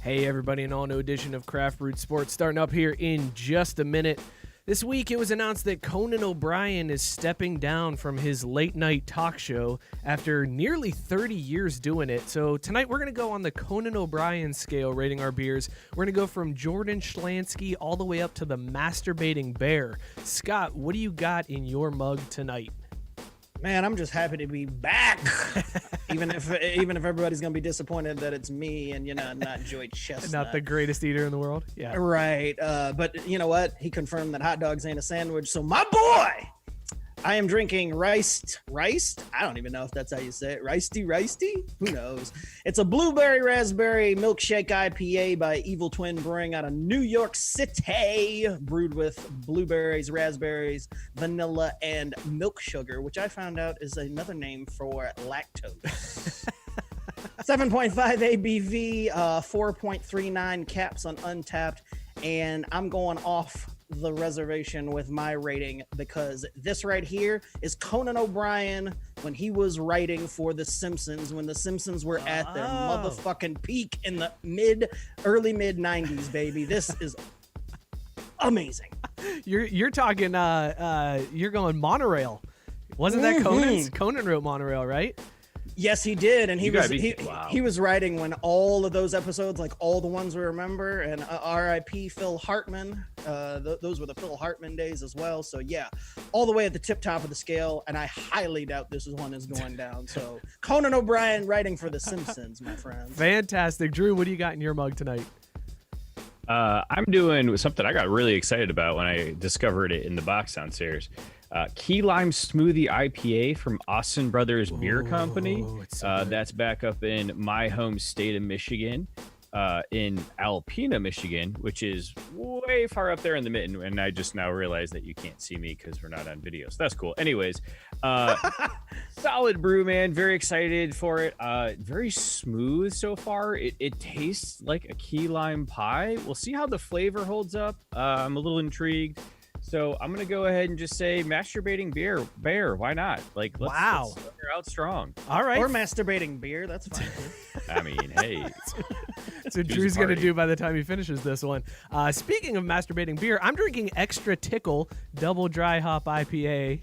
Hey everybody, an all-new edition of Craft Brewed Sports starting up here in just a minute. This week it was announced that Conan O'Brien is stepping down from his late-night talk show after nearly 30 years doing it. So tonight we're going to go on the Conan O'Brien scale rating our beers. We're going to go from Jordan Schlansky all the way up to the Masturbating Bear. Scott, what do you got in your mug tonight? Man, I'm just happy to be back. even if everybody's gonna be disappointed that it's me and not Joey Chestnut, Not the greatest eater in the world. Yeah, right. But you know what? He confirmed that hot dogs ain't a sandwich. So my boy, I am drinking Ryste Ryste. I don't even know if that's how you say it. Ryste Ryste? Who knows? It's a blueberry raspberry milkshake IPA by Evil Twin Brewing out of New York City, brewed with blueberries, raspberries, vanilla, and milk sugar, which I found out is another name for lactose. 7.5 ABV, 4.39 caps on Untapped, and I'm going off the reservation with my rating because this right here is Conan O'Brien when he was writing for The Simpsons, when The Simpsons were at their motherfucking peak in the early mid 90s, baby. This is amazing. You're talking you're going monorail. Wasn't that Conan's? Conan wrote Monorail, right? Yes, he did, and he was writing when all of those episodes, like all the ones we remember, and R.I.P. Phil Hartman. Those were the Phil Hartman days as well. So yeah, all the way at the tip top of the scale, and I highly doubt this one is going down. So Conan O'Brien writing for The Simpsons, my friends. Fantastic, Drew. What do you got in your mug tonight? I'm doing something I got really excited about when I discovered it in the box downstairs. Key Lime Smoothie IPA from Austin Brothers Beer Company. So that's back up in my home state of Michigan, in Alpena, Michigan, which is way far up there in the mitten. And I just now realized that you can't see me because we're not on video. So that's cool. Anyways, solid brew, man. Very excited for it. Very smooth so far. It tastes like a key lime pie. We'll see how the flavor holds up. I'm a little intrigued. So I'm gonna go ahead and just say masturbating bear. Why not? Like, let's start out strong. All right. Or masturbating beer. That's fine. I mean, hey. So Drew's gonna do by the time he finishes this one. Speaking of masturbating beer, I'm drinking Extra Tickle Double Dry Hop IPA.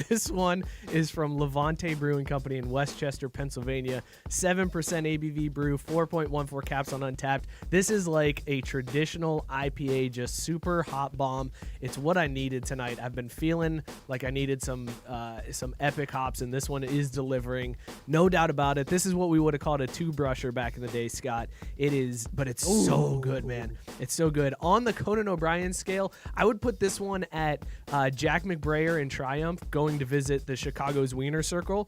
This one is from Levante Brewing Company in Westchester, Pennsylvania. 7% ABV brew, 4.14 caps on Untapped. This is like a traditional IPA, just super hot bomb. It's what I needed tonight. I've been feeling like I needed some epic hops, and this one is delivering, no doubt about it. This is what we would have called a two-brusher back in the day, Scott. It is, but it's so good, man. It's so good. On the Conan O'Brien scale, I would put this one at Jack McBrayer in Triumph going to visit the Chicago's Wiener Circle,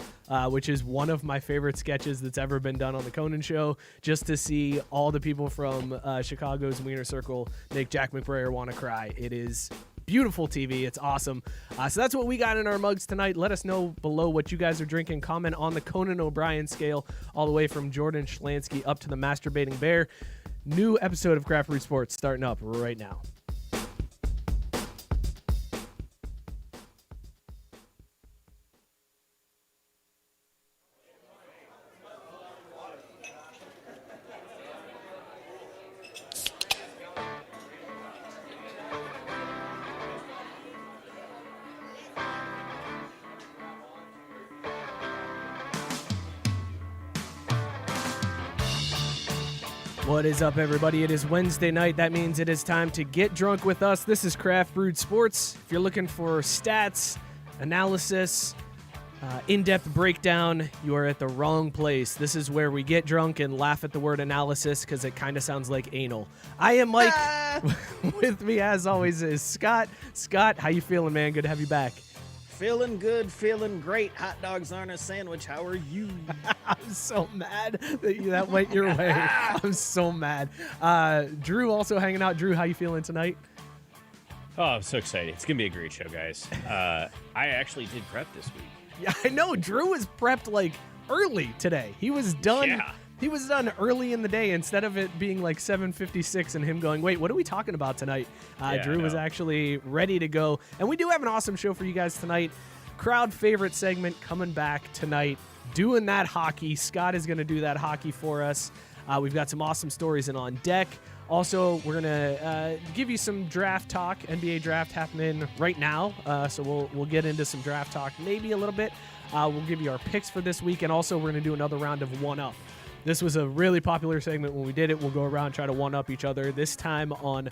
which is one of my favorite sketches that's ever been done on the Conan show, just to see all the people from Chicago's Wiener Circle make Jack McBrayer want to cry. It is beautiful TV. It's awesome. So that's what we got in our mugs tonight. Let us know below what you guys are drinking. Comment on the Conan O'Brien scale, all the way from Jordan Schlansky up to the Masturbating Bear. New episode of Craft Brewed Sports starting up right now. What is up, everybody? It is Wednesday night. That means it is time to get drunk with us. This is Craft Brewed Sports. If you're looking for stats, analysis, in-depth breakdown, you are at the wrong place. This is where we get drunk and laugh at the word analysis because it kind of sounds like anal. I am Mike. With me, as always, is Scott. Scott, how you feeling, man? Good to have you back. Feeling good, feeling great. Hot dogs aren't a sandwich. How are you? I'm so mad that went your way. I'm so mad. Drew also hanging out. Drew, how you feeling tonight? Oh, I'm so excited. It's going to be a great show, guys. I actually did prep this week. Yeah, I know. Drew was prepped like early today. He was done. Yeah. He was done early in the day instead of it being like 7:56 and him going, wait, what are we talking about tonight? Drew was actually ready to go. And we do have an awesome show for you guys tonight. Crowd favorite segment coming back tonight. Doing that hockey. Scott is going to do that hockey for us. We've got some awesome stories and on deck. Also, we're going to give you some draft talk. NBA draft happening right now, so we'll get into some draft talk maybe a little bit. We'll give you our picks for this week, and also we're going to do another round of one-up. This was a really popular segment when we did it. We'll go around and try to one-up each other, this time on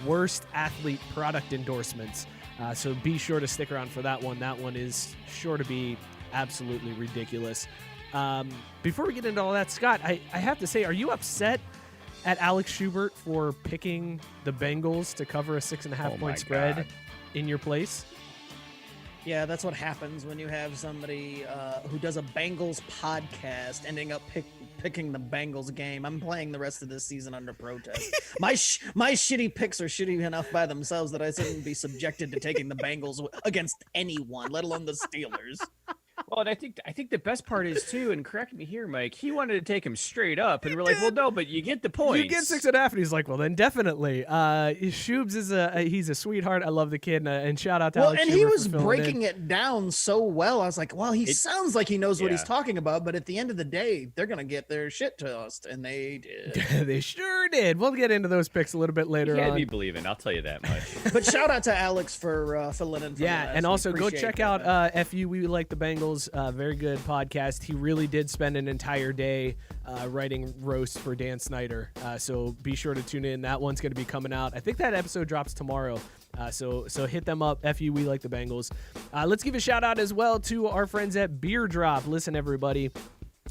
worst athlete product endorsements. So be sure to stick around for that one. That one is sure to be absolutely ridiculous. Before we get into all that, Scott, I have to say, are you upset at Alex Schubert for picking the Bengals to cover a 6.5-point spread in your place? Yeah, that's what happens when you have somebody who does a Bengals podcast ending up picking the Bengals game. I'm playing the rest of this season under protest. My shitty picks are shitty enough by themselves that I shouldn't be subjected to taking the Bengals against anyone, let alone the Steelers. Well, and I think the best part is too, and correct me here, Mike, he wanted to take him straight up, and we're like, well, no, but you get the point. You get 6.5, and he's like, well, then definitely. Shubes is he's a sweetheart. I love the kid, and shout out to Alex and Schubert he was for breaking it down so well. I was like, well, he sounds like he knows what he's talking about, but at the end of the day, they're gonna get their shit tossed, and they did. They sure did. We'll get into those picks a little bit later on. Be believing, I'll tell you that much. But shout out to Alex for filling in. And also go check out FU We Like the Bengals. Very good podcast. He really did spend an entire day writing roasts for Dan Snyder. So be sure to tune in. That one's going to be coming out. I think that episode drops tomorrow. So hit them up. FU We Like the Bengals. Let's give a shout out as well to our friends at Beer Drop. Listen, everybody.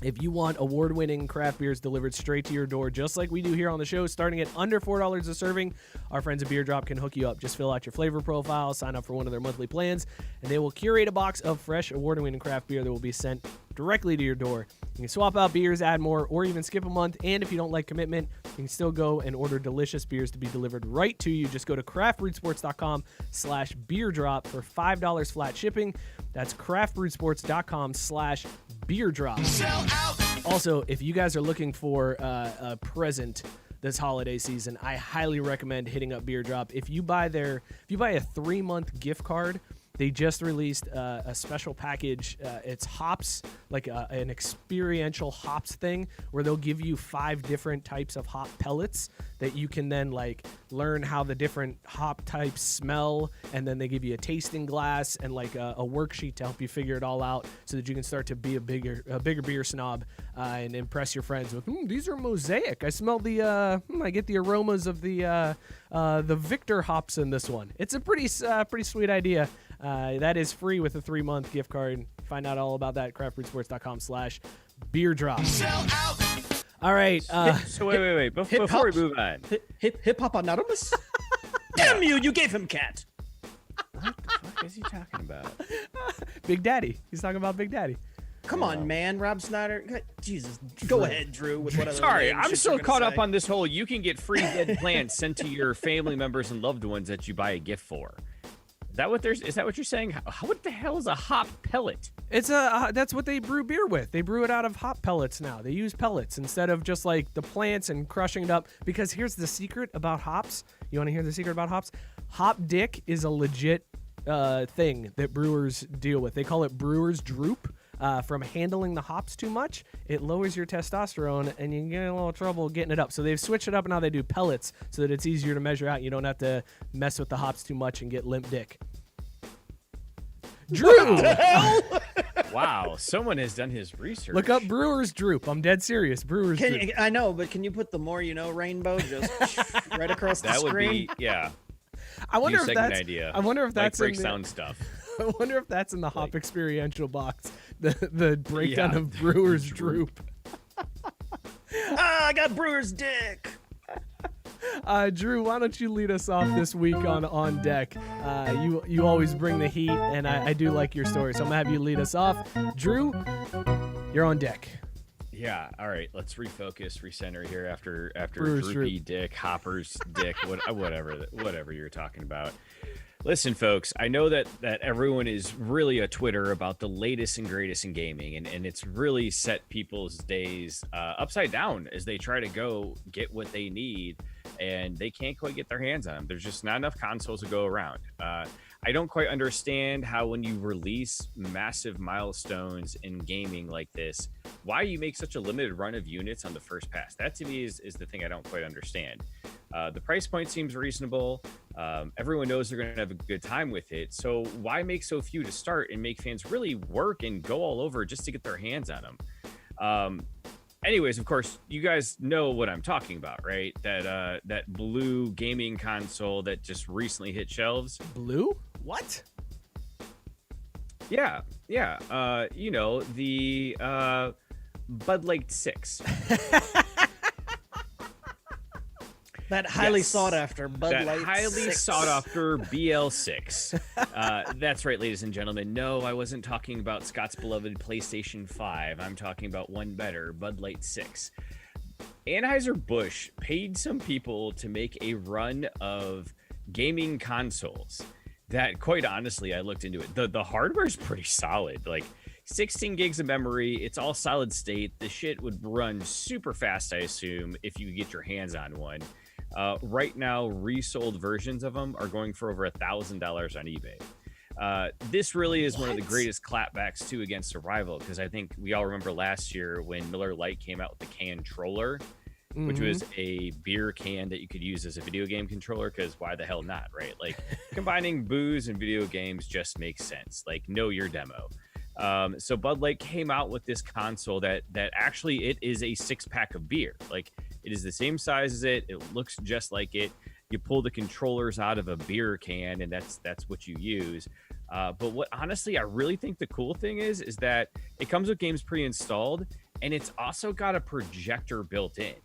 If you want award-winning craft beers delivered straight to your door, just like we do here on the show, starting at under $4 a serving, our friends at Beer Drop can hook you up. Just fill out your flavor profile, sign up for one of their monthly plans, and they will curate a box of fresh award-winning craft beer that will be sent directly to your door. You can swap out beers, add more, or even skip a month. And if you don't like commitment, you can still go and order delicious beers to be delivered right to you. Just go to craftbrewsports.com/beerdrop for $5 flat shipping. That's craftbrewsports.com/beerdrop. Also, if you guys are looking for a present this holiday season, I highly recommend hitting up Beer Drop. If you buy a 3-month gift card, they just released a special package. It's hops, like an experiential hops thing, where they'll give you 5 different types of hop pellets that you can then like learn how the different hop types smell, and then they give you a tasting glass and like a worksheet to help you figure it all out, so that you can start to be a bigger beer snob and impress your friends with. These are mosaic. I smell I get the aromas of the Victor hops in this one. It's a pretty sweet idea. That is free with a 3-month gift card. Find out all about that at craftbrewsports.com/beerdrop. Sell out. All right. So wait. Before we move on. Hip Hop Anonymous? Damn you gave him cat. What the fuck is he talking about? Big Daddy. He's talking about Big Daddy. Come on, man. Rob Snyder. Jesus. Go ahead, Drew, with whatever. Sorry, I'm so caught up on this whole you can get free dead plants sent to your family members and loved ones that you buy a gift for. Is that what you're saying? What the hell is a hop pellet? It's that's what they brew beer with. They brew it out of hop pellets now. They use pellets instead of just like the plants and crushing it up. Because here's the secret about hops. You want to hear the secret about hops? Hop dick is a legit thing that brewers deal with. They call it brewer's droop. From handling the hops too much, it lowers your testosterone and you can get in a little trouble getting it up. So they've switched it up, and now they do pellets so that it's easier to measure out. You don't have to mess with the hops too much and get limp dick. Drew! What the hell? Wow, someone has done his research. Look up Brewer's Droop. I'm dead serious. Brewer's Droop. I know, but can you put the more you know rainbow just right across the screen? That would be, yeah. I wonder if that's idea. I wonder if that's break sound stuff. I wonder if that's in the hop experiential box. The breakdown of Brewer's Droop. I got Brewer's dick. Drew, why don't you lead us off this week on deck? You always bring the heat, and I do like your story, so I'm gonna have you lead us off. Drew, you're on deck. Yeah, all right. Let's refocus, recenter here after Brewer's droopy Droop. dick, Hopper's dick, whatever you're talking about. Listen, folks, I know that everyone is really a Twitter about the latest and greatest in gaming, and it's really set people's days upside down as they try to go get what they need, and they can't quite get their hands on them. There's just not enough consoles to go around. I don't quite understand how when you release massive milestones in gaming like this, why you make such a limited run of units on the first pass. That to me is the thing I don't quite understand. The price point seems reasonable. Everyone knows they're going to have a good time with it. So why make so few to start and make fans really work and go all over just to get their hands on them? Anyways, of course, you guys know what I'm talking about, right? That blue gaming console that just recently hit shelves. Blue? What? Yeah. You know, the Bud Light 6. That highly sought after Bud Light. Highly sought after BL6. That's right, ladies and gentlemen. No, I wasn't talking about Scott's beloved PlayStation 5. I'm talking about one better, Bud Light 6. Anheuser-Busch paid some people to make a run of gaming consoles that, quite honestly, I looked into it. The hardware is pretty solid. Like 16 gigs of memory. It's all solid state. The shit would run super fast, I assume, if you get your hands on one. Right now, resold versions of them are going for over $1,000 on eBay. This really is one of the greatest clapbacks too against Survival, because I think we all remember last year when Miller Lite came out with the Can-troller, which was a beer can that you could use as a video game controller, because why the hell not, right? Like combining booze and video games just makes sense. Like, know your demo. So Bud Light came out with this console that actually it is a 6-pack of beer. Like, it is the same size as it. It looks just like it. You pull the controllers out of a beer can, and that's what you use. But what honestly I really think the cool thing is that it comes with games pre-installed, and it's also got a projector built in.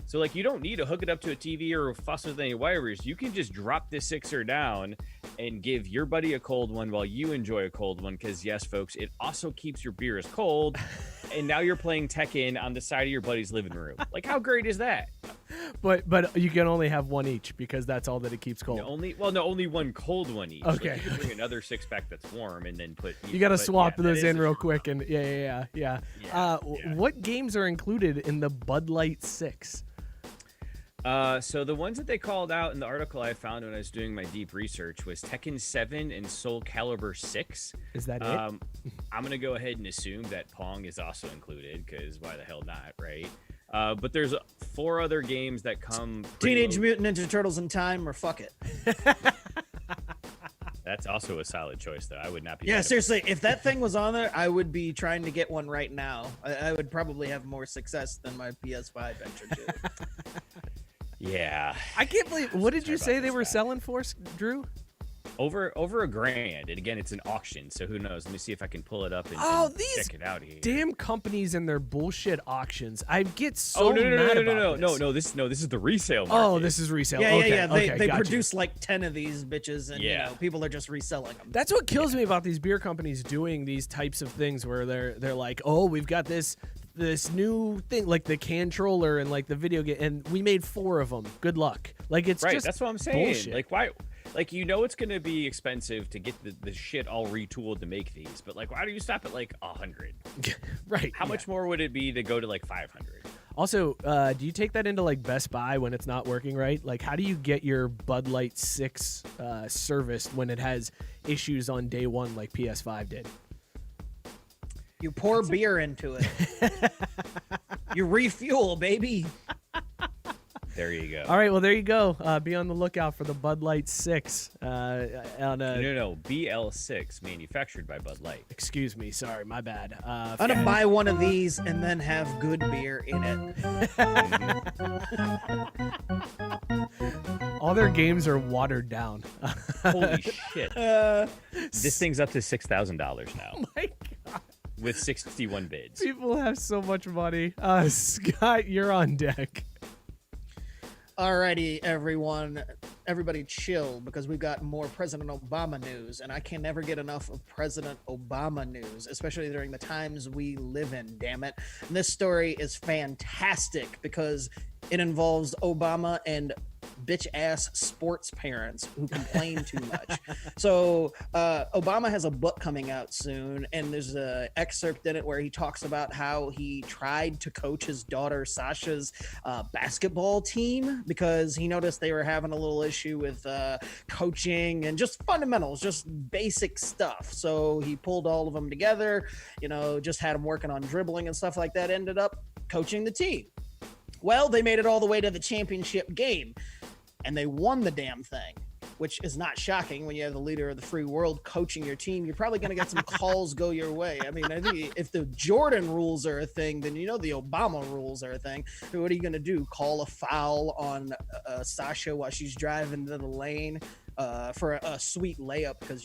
So like, you don't need to hook it up to a TV or fuss with any wires. You can just drop this sixer down and give your buddy a cold one while you enjoy a cold one. Because yes, folks, it also keeps your beers cold. And now you're playing Tekken on the side of your buddy's living room. Like, how great is that? But you can only have one each, because that's all that it keeps cold. Only one cold one each. Okay. Like, you can bring another 6-pack that's warm and then put. You got to swap those in real quick, and yeah. What games are included in the Bud Light 6? So the ones that they called out in the article I found when I was doing my deep research was Tekken 7 and Soul Calibur 6. Is that it? I'm going to go ahead and assume that Pong is also included, because why the hell not, right? But there's 4 other games that come. Teenage Mutant Ninja Turtles in Time, or fuck it. That's also a solid choice, though. I would not be. Yeah, seriously, if that thing was on there, I would be trying to get one right now. I would probably have more success than my PS5 venture did. Yeah. I can't believe. What did you say they were selling for, Drew? Over $1,000, and again, it's an auction, so who knows? Let me see if I can pull it up and check it out here. Damn companies and their bullshit auctions. I get so mad about this. No, this is the resale market. Oh, this is resale. Yeah. They gotcha. produce like 10 of these bitches, and you know, people are just reselling them. That's what kills me about these beer companies doing these types of things, where they're like, oh, we've got this new thing, like the Can-troller and like the video game, and we made 4 of them. Good luck. Like, it's just that's what I'm saying. Bullshit. Like, why? Like, you know, it's going to be expensive to get the shit all retooled to make these, but like, why do you stop at like 100? Right. How much more would it be to go to like 500? Also, do you take that into like Best Buy when it's not working right? Like, how do you get your Bud Light 6 serviced when it has issues on day one like PS5 did? You pour beer into it. You refuel, baby. There you go. All right, well, there you go. Be on the lookout for the Bud Light 6. No, BL6, manufactured by Bud Light. Excuse me. Sorry, my bad. I'm going to buy one of these and then have good beer in it. All their games are watered down. Holy shit. This thing's up to $6,000 now. Oh, my God. With 61 bids. People have so much money. Scott, you're on deck. Alrighty, everyone. Everybody chill, because we've got more President Obama news, and I can never get enough of President Obama news, especially during the times we live in, damn it. And this story is fantastic because it involves Obama and bitch ass sports parents who complain too much. So Obama has a book coming out soon, and there's a excerpt in it where he talks about how he tried to coach his daughter Sasha's basketball team because he noticed they were having a little issue with coaching and just fundamentals, just basic stuff. So he pulled all of them together, just had them working on dribbling and stuff like that, ended up coaching the team. Well, they made it all the way to the championship game, and they won the damn thing, which is not shocking when you have the leader of the free world coaching your team. You're probably going to get some calls go your way. I mean, I think if the Jordan rules are a thing, then the Obama rules are a thing. What are you going to do? Call a foul on Sasha while she's driving to the lane for a sweet layup, because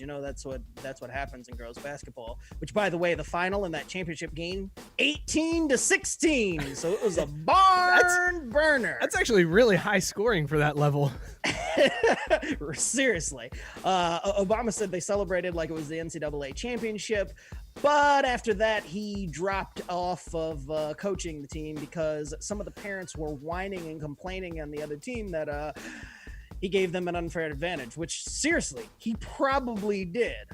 that's what happens in girls basketball. Which, by the way, the final in that championship game, 18-16. So it was a barn burner. That's actually really high scoring for that level. Seriously. Obama said they celebrated like it was the NCAA championship, but after that he dropped off of coaching the team because some of the parents were whining and complaining on the other team that he gave them an unfair advantage, which seriously, he probably did.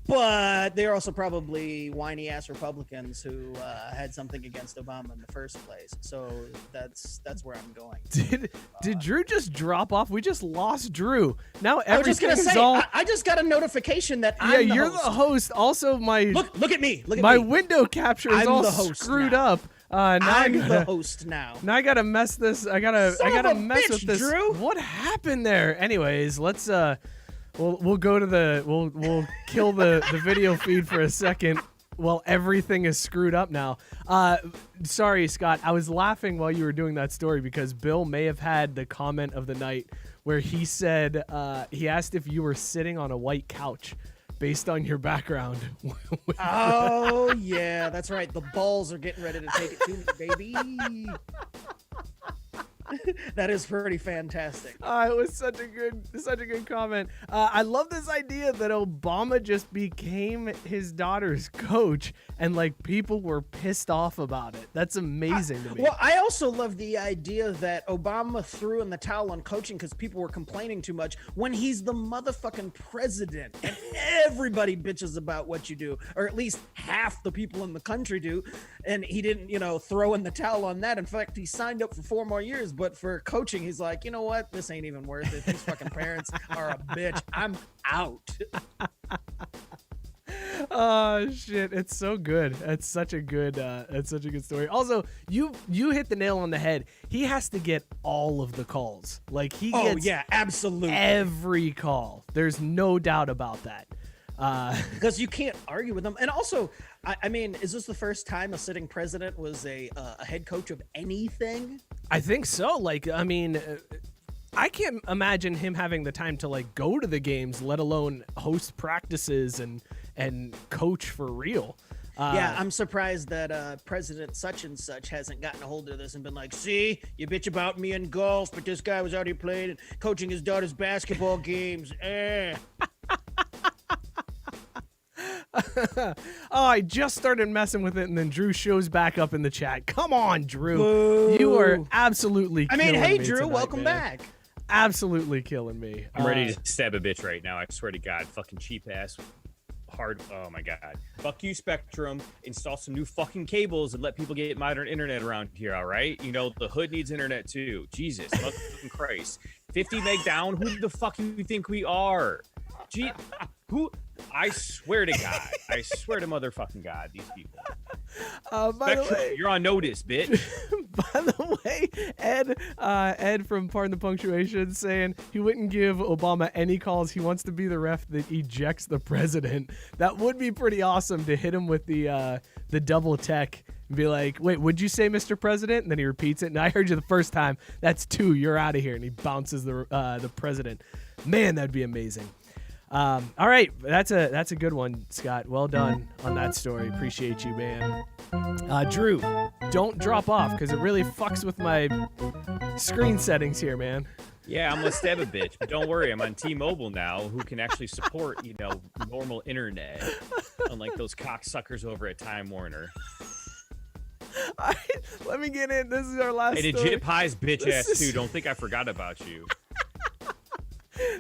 But they're also probably whiny ass Republicans who had something against Obama in the first place. So that's where I'm going. Did Drew just drop off? We just lost Drew. Now I was just gonna everything's say, all. I just got a notification that I'm the you're host. the host. Also, my Look at me. Look at my me. window capture is I'm all the host screwed now. up. Now I'm the host now. Now I gotta mess this. I gotta Son of a mess bitch, with this. Drew. What happened there? Anyways, let's we'll go to the we'll kill the video feed for a second. Well, everything is screwed up now. Sorry, Scott. I was laughing while you were doing that story because Bill may have had the comment of the night where he said he asked if you were sitting on a white couch based on your background. Oh yeah, that's right. The balls are getting ready to take it to me, baby. That is pretty fantastic. It was such a good comment. I love this idea that Obama just became his daughter's coach, and like people were pissed off about it. That's amazing to me. Well, I also love the idea that Obama threw in the towel on coaching because people were complaining too much when he's the motherfucking president, and everybody bitches about what you do, or at least half the people in the country do. And he didn't, throw in the towel on that. In fact, he signed up for 4 more years. But for coaching, he's like, you know what? This ain't even worth it. These fucking parents are a bitch. I'm out. Oh shit! It's so good. It's such a good story. Also, you hit the nail on the head. He has to get all of the calls. Like he gets absolutely every call. There's no doubt about that. Because you can't argue with them. And also, I mean, is this the first time a sitting president was a head coach of anything? I think so. Like, I mean, I can't imagine him having the time to like go to the games, let alone host practices and coach for real. Yeah, I'm surprised that President such and such hasn't gotten a hold of this and been like, see, you bitch about me in golf, but this guy was out here playing and coaching his daughter's basketball games. Oh, I just started messing with it, and then Drew shows back up in the chat. Come on, Drew. Boo. You are absolutely killing hey, me Drew, tonight, welcome man. back. Absolutely killing me. I'm ready to stab a bitch right now. I swear to God, fucking cheap ass. Hard. Oh my God. Fuck you, Spectrum. Install some new fucking cables and let people get modern internet around here. All right. The hood needs internet too. Jesus fucking Christ. 50 meg down. Who the fuck do you think we are? Gee, who? I swear to God. I swear to motherfucking God. These people. By Spectrum, the way, you're on notice, bitch. by the way, Ed from Pardon the Punctuation saying he wouldn't give Obama any calls. He wants to be the ref that ejects the president. That would be pretty awesome to hit him with the double tech and be like, wait, would you say Mr. President? And then he repeats it. And I heard you the first time. That's 2. You're out of here. And he bounces the president. Man, that'd be amazing. All right, that's a good one, Scott. Well done on that story. Appreciate you, man. Drew, don't drop off because it really fucks with my screen settings here, man. Yeah, I'm gonna stab a bitch, but don't worry, I'm on T-Mobile now, who can actually support normal internet, unlike those cocksuckers over at Time Warner. All right, let me get in. This is our last Hey, story. Jip High's bitch ass too. Don't think I forgot about you.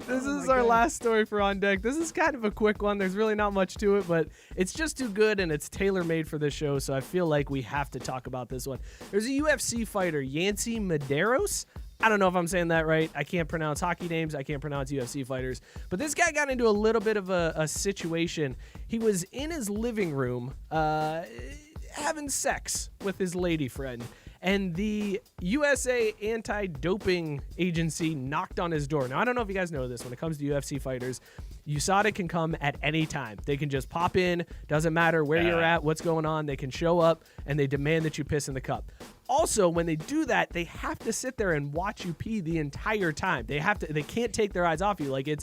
This is our last story for On Deck. This is kind of a quick one. There's really not much to it, but it's just too good and it's tailor-made for this show, so I feel like we have to talk about this one. There's a UFC fighter, Yancey Medeiros. I don't know if I'm saying that right. I can't pronounce hockey names. I can't pronounce UFC fighters. But this guy got into a little bit of a situation. He was in his living room having sex with his lady friend. And the USA Anti-Doping Agency knocked on his door. Now, I don't know if you guys know this. When it comes to UFC fighters, USADA can come at any time. They can just pop in. Doesn't matter where you're at, what's going on. They can show up, and they demand that you piss in the cup. Also, when they do that, they have to sit there and watch you pee the entire time. They can't take their eyes off you. Like they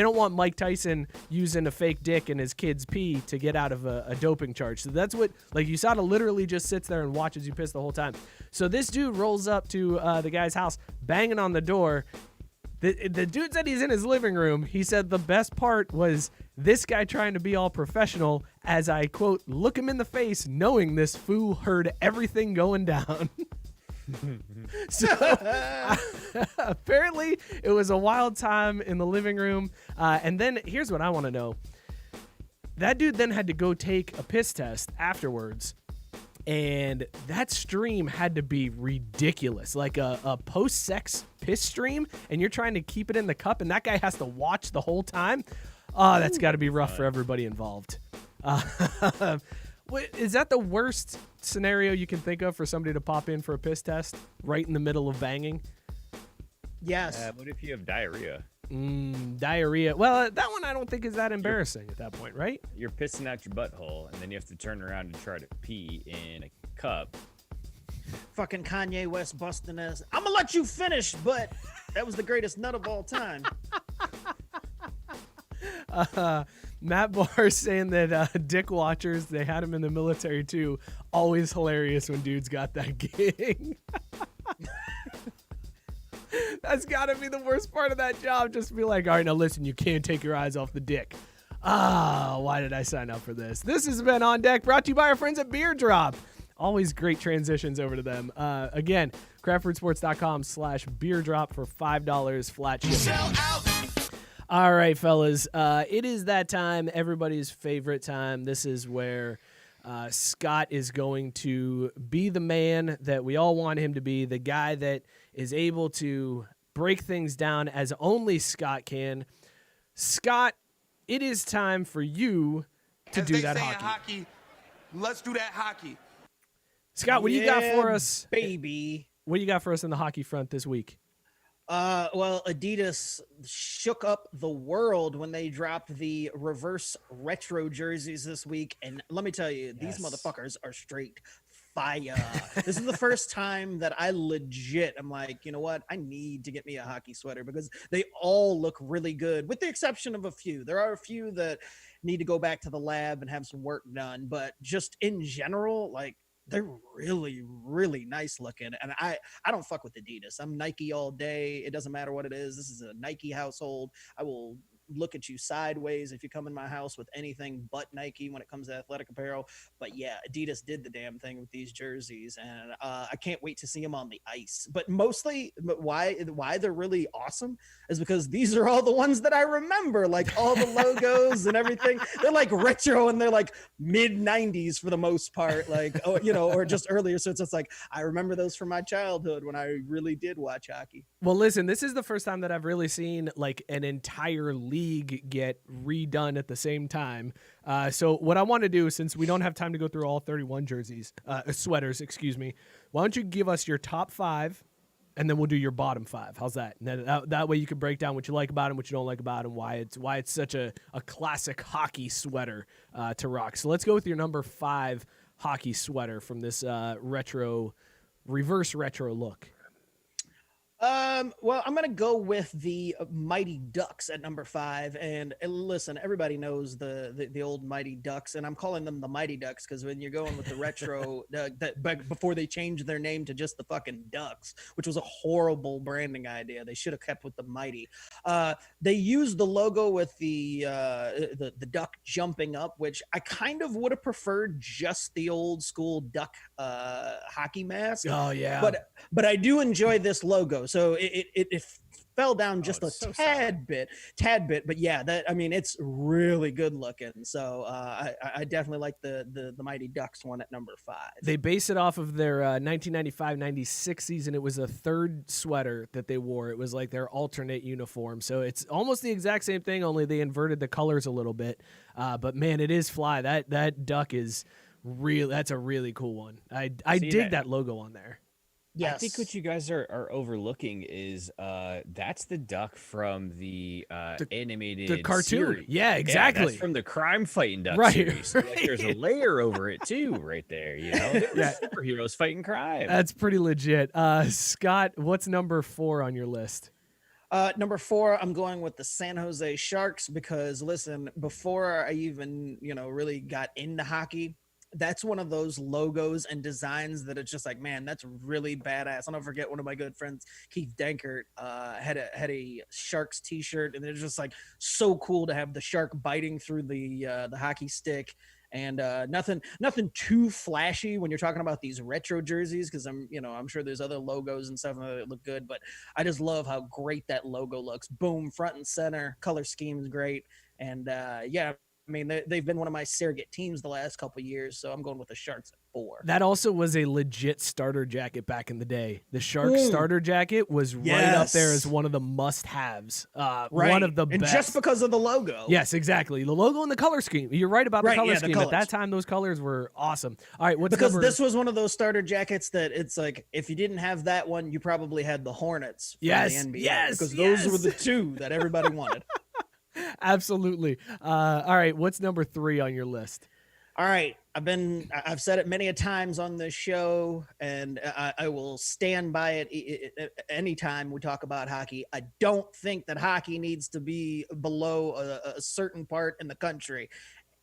don't want Mike Tyson using a fake dick in his kid's pee to get out of a doping charge. So that's what, like, USADA literally just sits there and watches you piss the whole time. So this dude rolls up to the guy's house, banging on the door. The dude said he's in his living room. He said the best part was this guy trying to be all professional as I, quote, look him in the face knowing this fool heard everything going down. So apparently it was a wild time in the living room. And then here's what I want to know. That dude then had to go take a piss test afterwards. And that stream had to be ridiculous, like a post-sex piss stream, and you're trying to keep it in the cup, and that guy has to watch the whole time. Oh, that's got to be rough for everybody involved. Is that the worst scenario you can think of for somebody to pop in for a piss test right in the middle of banging? Yes. What if you have diarrhea? Diarrhea. Well, that one I don't think is that embarrassing at that point, right? You're pissing out your butthole, and then you have to turn around and try to pee in a cup. Fucking Kanye West busting ass. I'm gonna let you finish, but that was the greatest nut of all time. Matt Barr saying that dick watchers, they had him in the military too. Always hilarious when dudes got that gig. That's got to be the worst part of that job. Just be like, all right, now listen, you can't take your eyes off the dick. Why did I sign up for this? This has been On Deck, brought to you by our friends at Beer Drop. Always great transitions over to them. Again, craftbrewsports.com/beer drop for $5 flat shipping. All right, fellas. It is that time, everybody's favorite time. This is where Scott is going to be the man that we all want him to be, the guy that is able to break things down as only Scott can. Scott, it is time for you to do that hockey. Let's do that hockey. Scott, what do you got for us? Baby. What do you got for us in the hockey front this week? Well, Adidas shook up the world when they dropped the reverse retro jerseys this week. And let me tell you, these motherfuckers are straight fire. This is the first time that I legit am like, you know what? I need to get me a hockey sweater because they all look really good, with the exception of a few. There are a few that need to go back to the lab and have some work done. But just in general, like, they're really, really nice looking. And I don't fuck with Adidas. I'm Nike all day. It doesn't matter what it is. This is a Nike household. I will look at you sideways if you come in my house with anything but Nike when it comes to athletic apparel. But yeah, Adidas did the damn thing with these jerseys, and I can't wait to see them on the ice. But mostly, why they're really awesome is because these are all the ones that I remember, like all the logos and everything. They're like retro and they're like mid 90s for the most part, like, oh, you know, or just earlier. So it's just like, I remember those from my childhood when I really did watch hockey. Well, listen, this is the first time that I've really seen like an entire league get redone at the same time. So what I want to do, since we don't have time to go through all 31 sweaters, excuse me, why don't you give us your top 5 and then we'll do your bottom 5. How's that? And then that way you can break down what you like about them, what you don't like about them, why it's such a classic hockey sweater to rock. So let's go with your number 5 hockey sweater from this reverse retro look. Well, I'm going to go with the Mighty Ducks at number 5. And listen, everybody knows the old Mighty Ducks, and I'm calling them the Mighty Ducks because when you're going with the retro, before they changed their name to just the fucking Ducks, which was a horrible branding idea. They should have kept with the Mighty. They used the logo with the duck jumping up, which I kind of would have preferred just the old school duck hockey mask. Oh yeah. But I do enjoy this logo. So it fell down just a it's so tad bit. But yeah, it's really good looking. So I definitely like the Mighty Ducks one at number 5. They base it off of their 1995-96 season. It was a third sweater that they wore. It was like their alternate uniform. So it's almost the exact same thing, only they inverted the colors a little bit. But man, it is fly. That duck is real. That's a really cool one. I dig that logo on there. Yes. I think what you guys are overlooking is that's the duck from the animated cartoon. series. Yeah, exactly. Yeah, that's from the crime fighting duck Right, series. So, like, right. there's a layer over it too, right there. You know, superheroes fighting crime. That's pretty legit. Scott, what's number 4 on your list? Number 4, I'm going with the San Jose Sharks because listen, before I even really got into hockey, that's one of those logos and designs that it's just like, man, that's really badass. I'll never forget one of my good friends, Keith Dankert, had a Sharks t-shirt, and it's just like so cool to have the shark biting through the hockey stick. And nothing too flashy when you're talking about these retro jerseys, because I'm sure there's other logos and stuff that look good, but I just love how great that logo looks. Boom, front and center, color scheme is great, and I mean, they've been one of my surrogate teams the last couple of years, so I'm going with the Sharks at 4. That also was a legit starter jacket back in the day. The Sharks starter jacket was right up there as one of the must-haves. Right. One of the and best. Just because of the logo. Yes, exactly. The logo and the color scheme. You're right about the color the scheme. At colors. that time, those colors were awesome. All right, because this was one of those starter jackets that it's like, if you didn't have that one, you probably had the Hornets from the NBA. Yes, because those were the two that everybody wanted. Absolutely. All right, what's number 3 on your list? All right, I've said it many a times on this show, and I will stand by it anytime we talk about hockey. I don't think that hockey needs to be below a certain part in the country.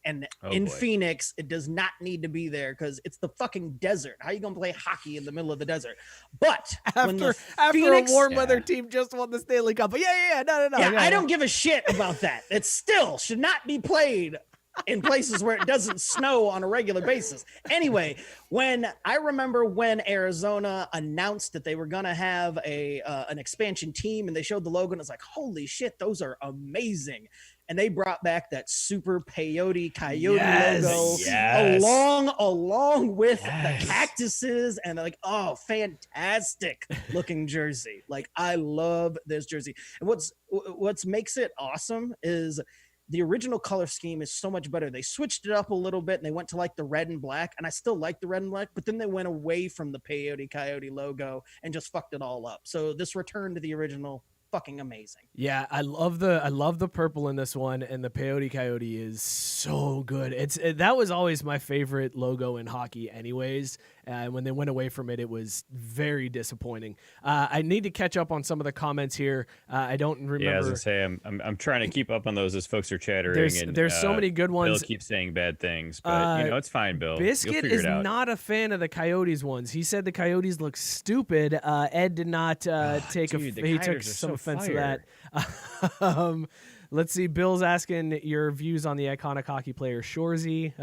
And Phoenix, it does not need to be there because it's the fucking desert. How are you going to play hockey in the middle of the desert? But after a warm weather team just won the Stanley Cup. But no. Yeah, I don't give a shit about that. It still should not be played in places where it doesn't snow on a regular basis. Anyway, I remember when Arizona announced that they were going to have an expansion team and they showed the logo and it's like, holy shit, those are amazing. And they brought back that super peyote coyote logo along with the cactuses and like, oh, fantastic looking jersey. Like, I love this jersey. And what's makes it awesome is the original color scheme is so much better. They switched it up a little bit and they went to like the red and black, and I still like the red and black, but then they went away from the peyote coyote logo and just fucked it all up. So this return to the original, fucking amazing. Yeah, I love the purple in this one, and the peyote coyote is so good. That was always my favorite logo in hockey anyways. When they went away from it, it was very disappointing. I need to catch up on some of the comments here. I don't remember. Yeah, as I say, I'm trying to keep up on those as folks are chattering. There's so many good ones. Bill keeps saying bad things, but it's fine, Bill. Biscuit is not a fan of the Coyotes ones. He said the Coyotes look stupid. Ed did not he took some offense to that. Let's see. Bill's asking your views on the iconic hockey player Shorzy.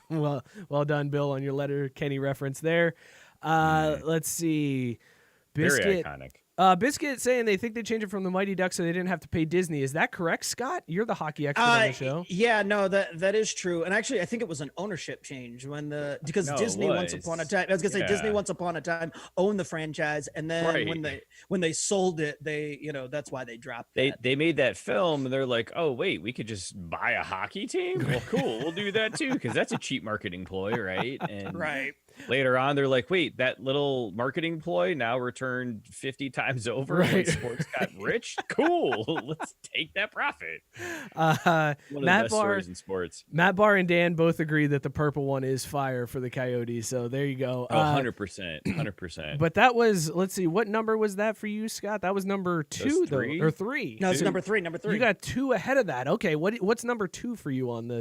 Well done, Bill, on your letter Kenny reference there. Let's see. Biscuit. Very iconic. Biscuit saying they think they changed it from the Mighty Ducks so they didn't have to pay Disney. Is that correct, Scott? You're the hockey expert on the show. Yeah, no, that is true. And actually, I think it was an ownership change because Disney once upon a time, I was gonna say Disney once upon a time owned the franchise, and then when they sold it, they that's why they dropped that. They made that film, and they're like, oh wait, we could just buy a hockey team. Well, cool, we'll do that too because that's a cheap marketing ploy, right? And right. Later on, they're like, wait, that little marketing ploy now returned 50 times over when sports got rich? Cool. Let's take that profit. Matt Barr and Dan both agree that the purple one is fire for the Coyotes. So there you go. 100%. 100%. But that was, let's see, what number was that for you, Scott? That was number 2, though, or 3. No, it's number 3. You got 2 ahead of that. Okay, what's number 2 for you on the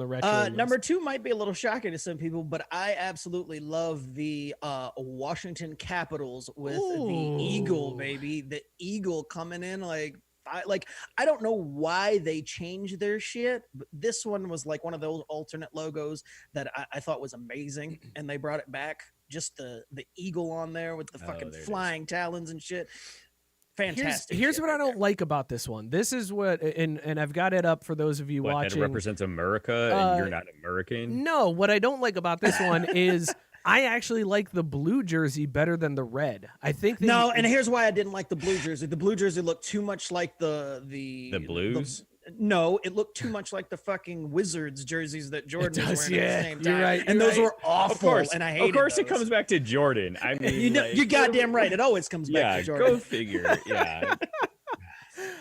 retro list? Number 2 might be a little shocking to some people, but I absolutely love the Washington Capitals with the eagle, baby. The eagle coming in I don't know why they changed their shit, but this one was like one of those alternate logos that I thought was amazing, and they brought it back. Just the eagle on there with the fucking flying talons and shit. fantastic. Here's shit what I right don't there. like about this one. This is what, and I've got it up for those of you What, that watching. it represents America and you're not American? No, what I don't like about this one is I actually like the blue jersey better than the red. I think No, and here's why I didn't like the blue jersey. The blue jersey looked too much like the Blues? no, it looked too much like the fucking Wizards jerseys that Jordan was does, wearing at yeah. the same You're time. right, and you're those right. were awful. Of course, and I hated of course, it those. comes back to Jordan. I mean, You know, like, you're goddamn right. It always comes back yeah, to Jordan. go figure. Yeah.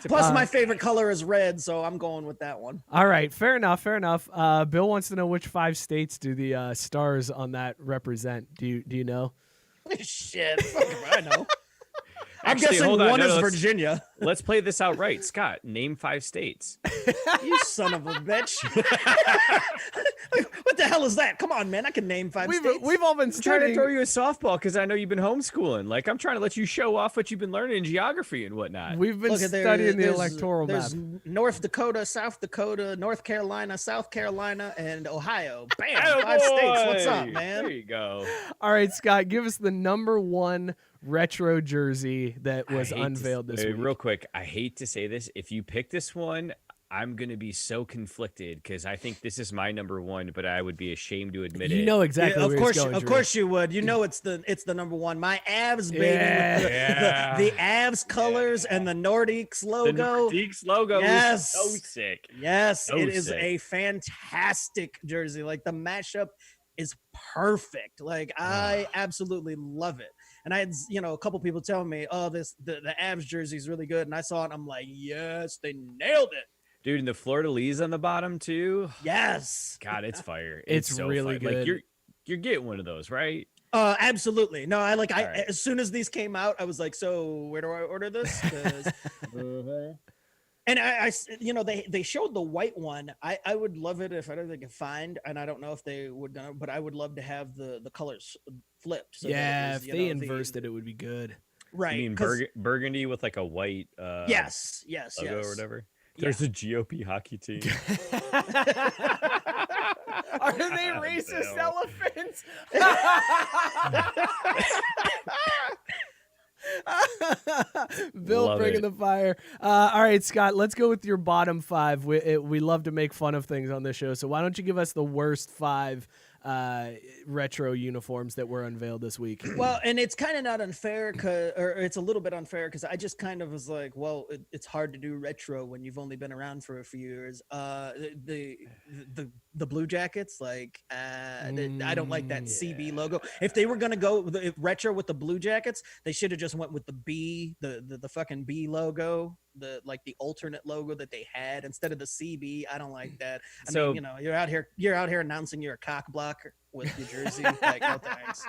Plus, my favorite color is red, so I'm going with that one. All right, fair enough, fair enough. Bill wants to know which 5 states do the stars on that represent. Do you know? Shit, fuck if I know. I'm Actually, guessing hold on. one No, is no, let's- Virginia. Let's play this out right. Scott, name 5 states. You son of a bitch. What the hell is that? Come on, man. I can name 5 states. We've all been I'm trying to studying. throw you a softball because I know you've been homeschooling. Like, I'm trying to let you show off what you've been learning in geography and whatnot. We've been Look at studying the there's electoral map. North Dakota, South Dakota, North Carolina, South Carolina, and Ohio. Bam, Attaboy! 5 states. What's up, man? There you go. All right, Scott, give us the number 1 retro jersey that was I hate to unveiled this say- week. Real quick, I hate to say this. If you pick this one, I'm going to be so conflicted because I think this is my number 1, but I would be ashamed to admit You it. know exactly Yeah, where of course, it's going, of Drew. course you would. You know it's the number 1. My Avs baby, Yeah. with Yeah. the Avs colors and the Nordiques The logo. Nordiques logo Yes. is so sick. Yes, So it is sick. a fantastic jersey. Like the mashup is perfect. Like I absolutely love it. And I had, a couple people telling me, "Oh, the Avs jersey is really good." And I saw it, and I'm like, "Yes, they nailed it." Dude, and the fleur-de-lis on the bottom too. Yes. God, it's fire. It's so really fire. Like good. you're getting one of those, right? Absolutely. No, I All right. as soon as these came out, I was like, "So where do I order this?" 'Cause- And they showed the white one. I would love it if I don't think I could find, and I don't know if they would, but I would love to have the colors flipped. So that it Yeah, was, if they inversed it, it would be good. right? You mean 'cause- burgundy with like a white yes, logo or whatever? Yeah. There's a GOP hockey team. Are they racist Bill. elephants? Bill Love bringing it. the fire. All right, Scott, let's go with your bottom 5. We love to make fun of things on this show, so why don't you give us the worst 5 retro uniforms that were unveiled this week? Well, and it's kind of not unfair, or it's a little bit unfair because I just kind of was like, well, it's hard to do retro when you've only been around for a few years. The Blue Jackets, like, I don't like that CB logo. If they were gonna go with retro with the Blue Jackets, they should have just went with the B, the fucking B logo, the alternate logo that they had instead of the CB. I don't like that. I So- mean, you're out here announcing you're a cock blocker with your jersey. Like, no thanks.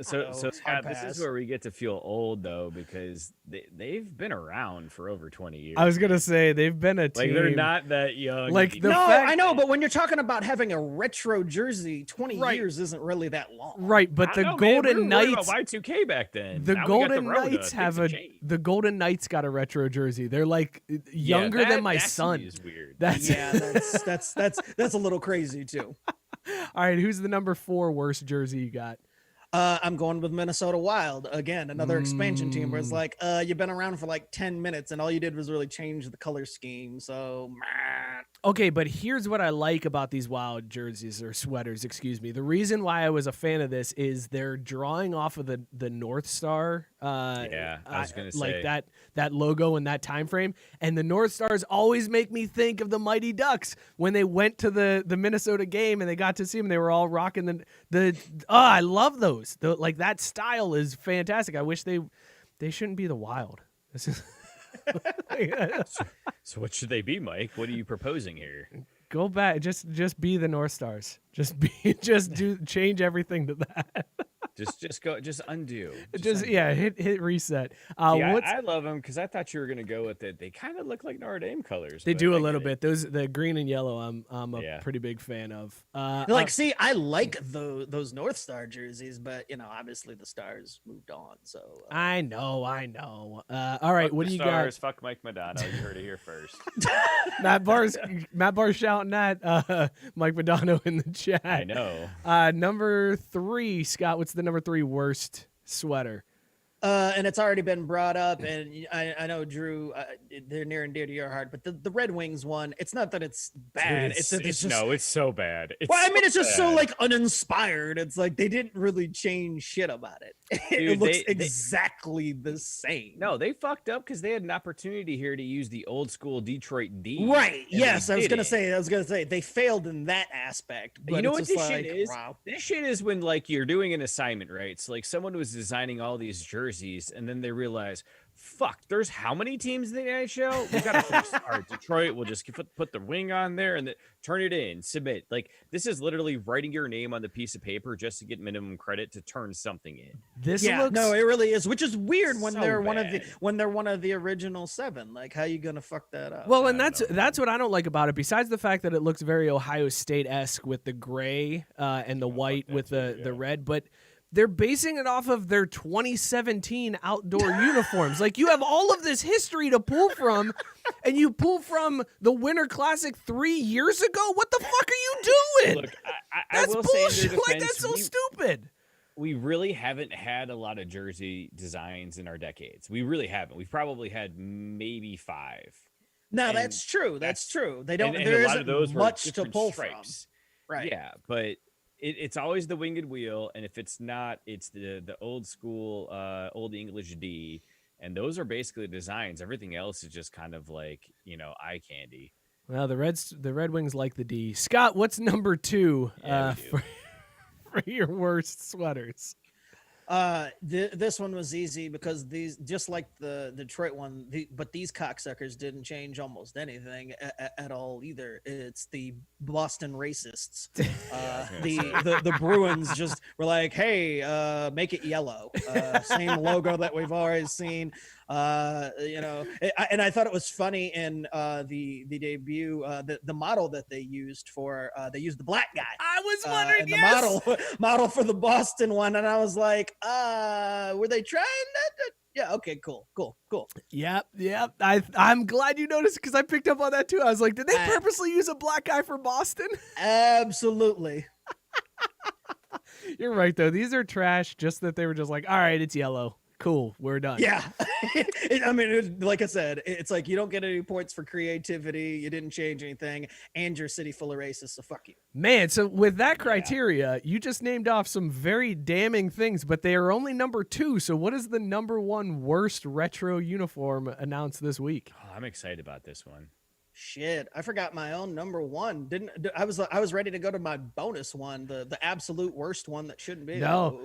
So So, Scott, hard this pass. is where we get to feel old though, because they've been around for over 20 years. I was gonna say they've been a team. like they're not that young. Like the No, fact- I know, but when you're talking about having a retro jersey, 20 Right. years isn't really that long. right, but the Golden Knights. Y2K back then. The Now we got Golden Rona. Knights have Things a changed. the Golden Knights got a retro jersey. They're like Yeah, younger that than my to me son. Is weird. That's Yeah, that's a little crazy too. all right. Who's the number 4 worst jersey you got? I'm going with Minnesota Wild again, another expansion team where it's like, you've been around for like 10 minutes and all you did was really change the color scheme. So, Okay, but here's what I like about these Wild jerseys or sweaters, excuse me. The reason why I was a fan of this is they're drawing off of the North Star. Yeah, I was gonna like say. that logo in that time frame, and the North Stars always make me think of the Mighty Ducks when they went to the Minnesota game and they got to see them. They were all rocking I love those. Like that style is fantastic. I wish they shouldn't be the Wild. This is. So what should they be, Mike? What are you proposing here? Go back, just be the North Stars. Change everything to that. Just undo. Hit reset. I love them because I thought you were gonna go with it. They kind of look like Notre Dame colors. They but do I a little get it. bit. The green and yellow. I'm a Yeah. pretty big fan of. see, I like those North Star jerseys, but obviously the Stars moved on. So I know. All right, Fuck what the do you Stars, fuck Mike Madonna. You heard it here first. got? Matt Barr's shouting at Mike Madonna in the chat. I know. Number 3, Scott. What's the number 3 worst sweater? And it's already been brought up, and I know Drew, they're near and dear to your heart. But the Red Wings one, it's not that it's bad. Dude, it's that it's just no, it's so bad. well, I mean, it's just so bad. like uninspired. It's like they didn't really change shit about it. Dude, it looks exactly the same. No, they fucked up because they had an opportunity here to use the old school Detroit D. Right. Yes, I was gonna didn't. say they failed in that aspect. But You know it's what just this like, shit is? wow. This shit is when like you're doing an assignment, right? So like someone was designing all these jerseys, and then they realize, fuck, there's how many teams in the NHL? We gotta finish. All right, Detroit. We'll just put the wing on there and turn it in, submit. Like this is literally writing your name on the piece of paper just to get minimum credit to turn something in. This Yeah, looks no, it really is, which is weird when So they're bad. one of the original 7. Like, how you gonna fuck that up? well, and I that's don't know. that's what I don't like about it. Besides the fact that it looks very Ohio State-esque with the gray and the white that with too, the yeah. red, but they're basing it off of their 2017 outdoor uniforms. Like you have all of this history to pull from, and you pull from the Winter Classic 3 years ago. What the fuck are you doing? Look, I That's will say in bullshit. their Like defense, that's so stupid. we really haven't had a lot of jersey designs in our decades. We really haven't. We've probably had maybe 5. No, and that's true. That's true. They don't. And there a lot isn't of those were much to different pull stripes. from. Right. Yeah, but it's always the winged wheel, and if it's not, it's the old school old English D, and those are basically designs. Everything else is just kind of like eye candy. Well, the Red Wings like the D. Scott, what's number 2 Yeah, we do. for your worst sweaters? This one was easy because these, just like the Detroit one, but these cocksuckers didn't change almost anything at all either. It's the Boston racists. The Bruins just were like, hey, make it yellow. Same logo that we've always seen. And I thought it was funny in the debut, the model that they used they used the black guy. I was wondering. And Yes. the model for the Boston one, and I was like, were they trying that? Yeah, okay, cool. Yep. I'm glad you noticed because I picked up on that too. I was like, did they purposely use a black guy for Boston? Absolutely. You're right though. These are trash. Just that they were just like, all right, it's yellow. Cool, we're done. Yeah. Like I said, it's like you don't get any points for creativity. You didn't change anything, and your city full of racists, so fuck you. Man, so with that criteria, you just named off some very damning things, but they are only number 2. So what is the number 1 worst retro uniform announced this week? Oh, I'm excited about this one. Shit, I forgot my own number 1. I was ready to go to my bonus one, the absolute worst one that shouldn't be. No.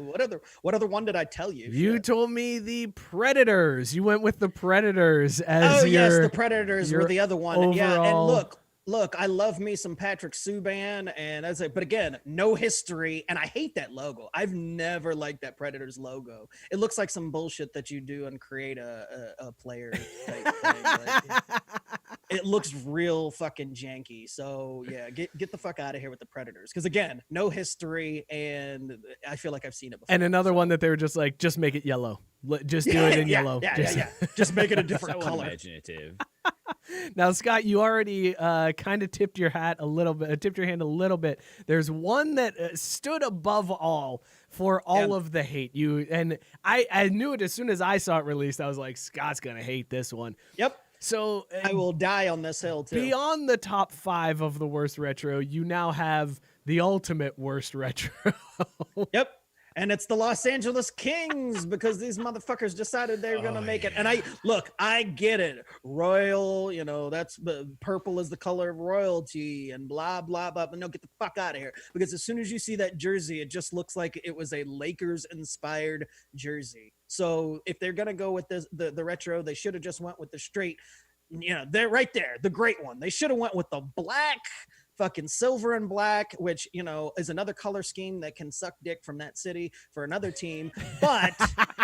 What other one did I tell you? You Shit. told me the Predators. You went with the Predators as yes, the Predators were the other one. Yeah, and overall- look, I love me some Patrick Subban, and that's it. But again, no history, and I hate that logo. I've never liked that Predators logo. It looks like some bullshit that you do and create a player type thing. Like, it looks real fucking janky. So yeah, get the fuck out of here with the Predators. Because again, no history, and I feel like I've seen it before. And another so. one that they were just like, just make it yellow. Just do it in yellow. Yeah. Just make it a different So color. imaginative. Now, Scott, you already kind of tipped your hand a little bit. There's one that stood above all for all of the hate. I knew it as soon as I saw it released. I was like, Scott's gonna hate this one. Yep. So I will die on this hill too. beyond the top 5 of the worst retro, you now have the ultimate worst retro. Yep. And it's the Los Angeles Kings because these motherfuckers decided they were going to make it. And I get it. Royal, that's purple is the color of royalty and blah, blah, blah. But no, get the fuck out of here. Because as soon as you see that jersey, it just looks like it was a Lakers inspired jersey. So if they're going to go with the retro, they should have just went with the straight, they're right there. The great one. They should have went with the black, fucking silver and black, which is another color scheme that can suck dick from that city for another team, but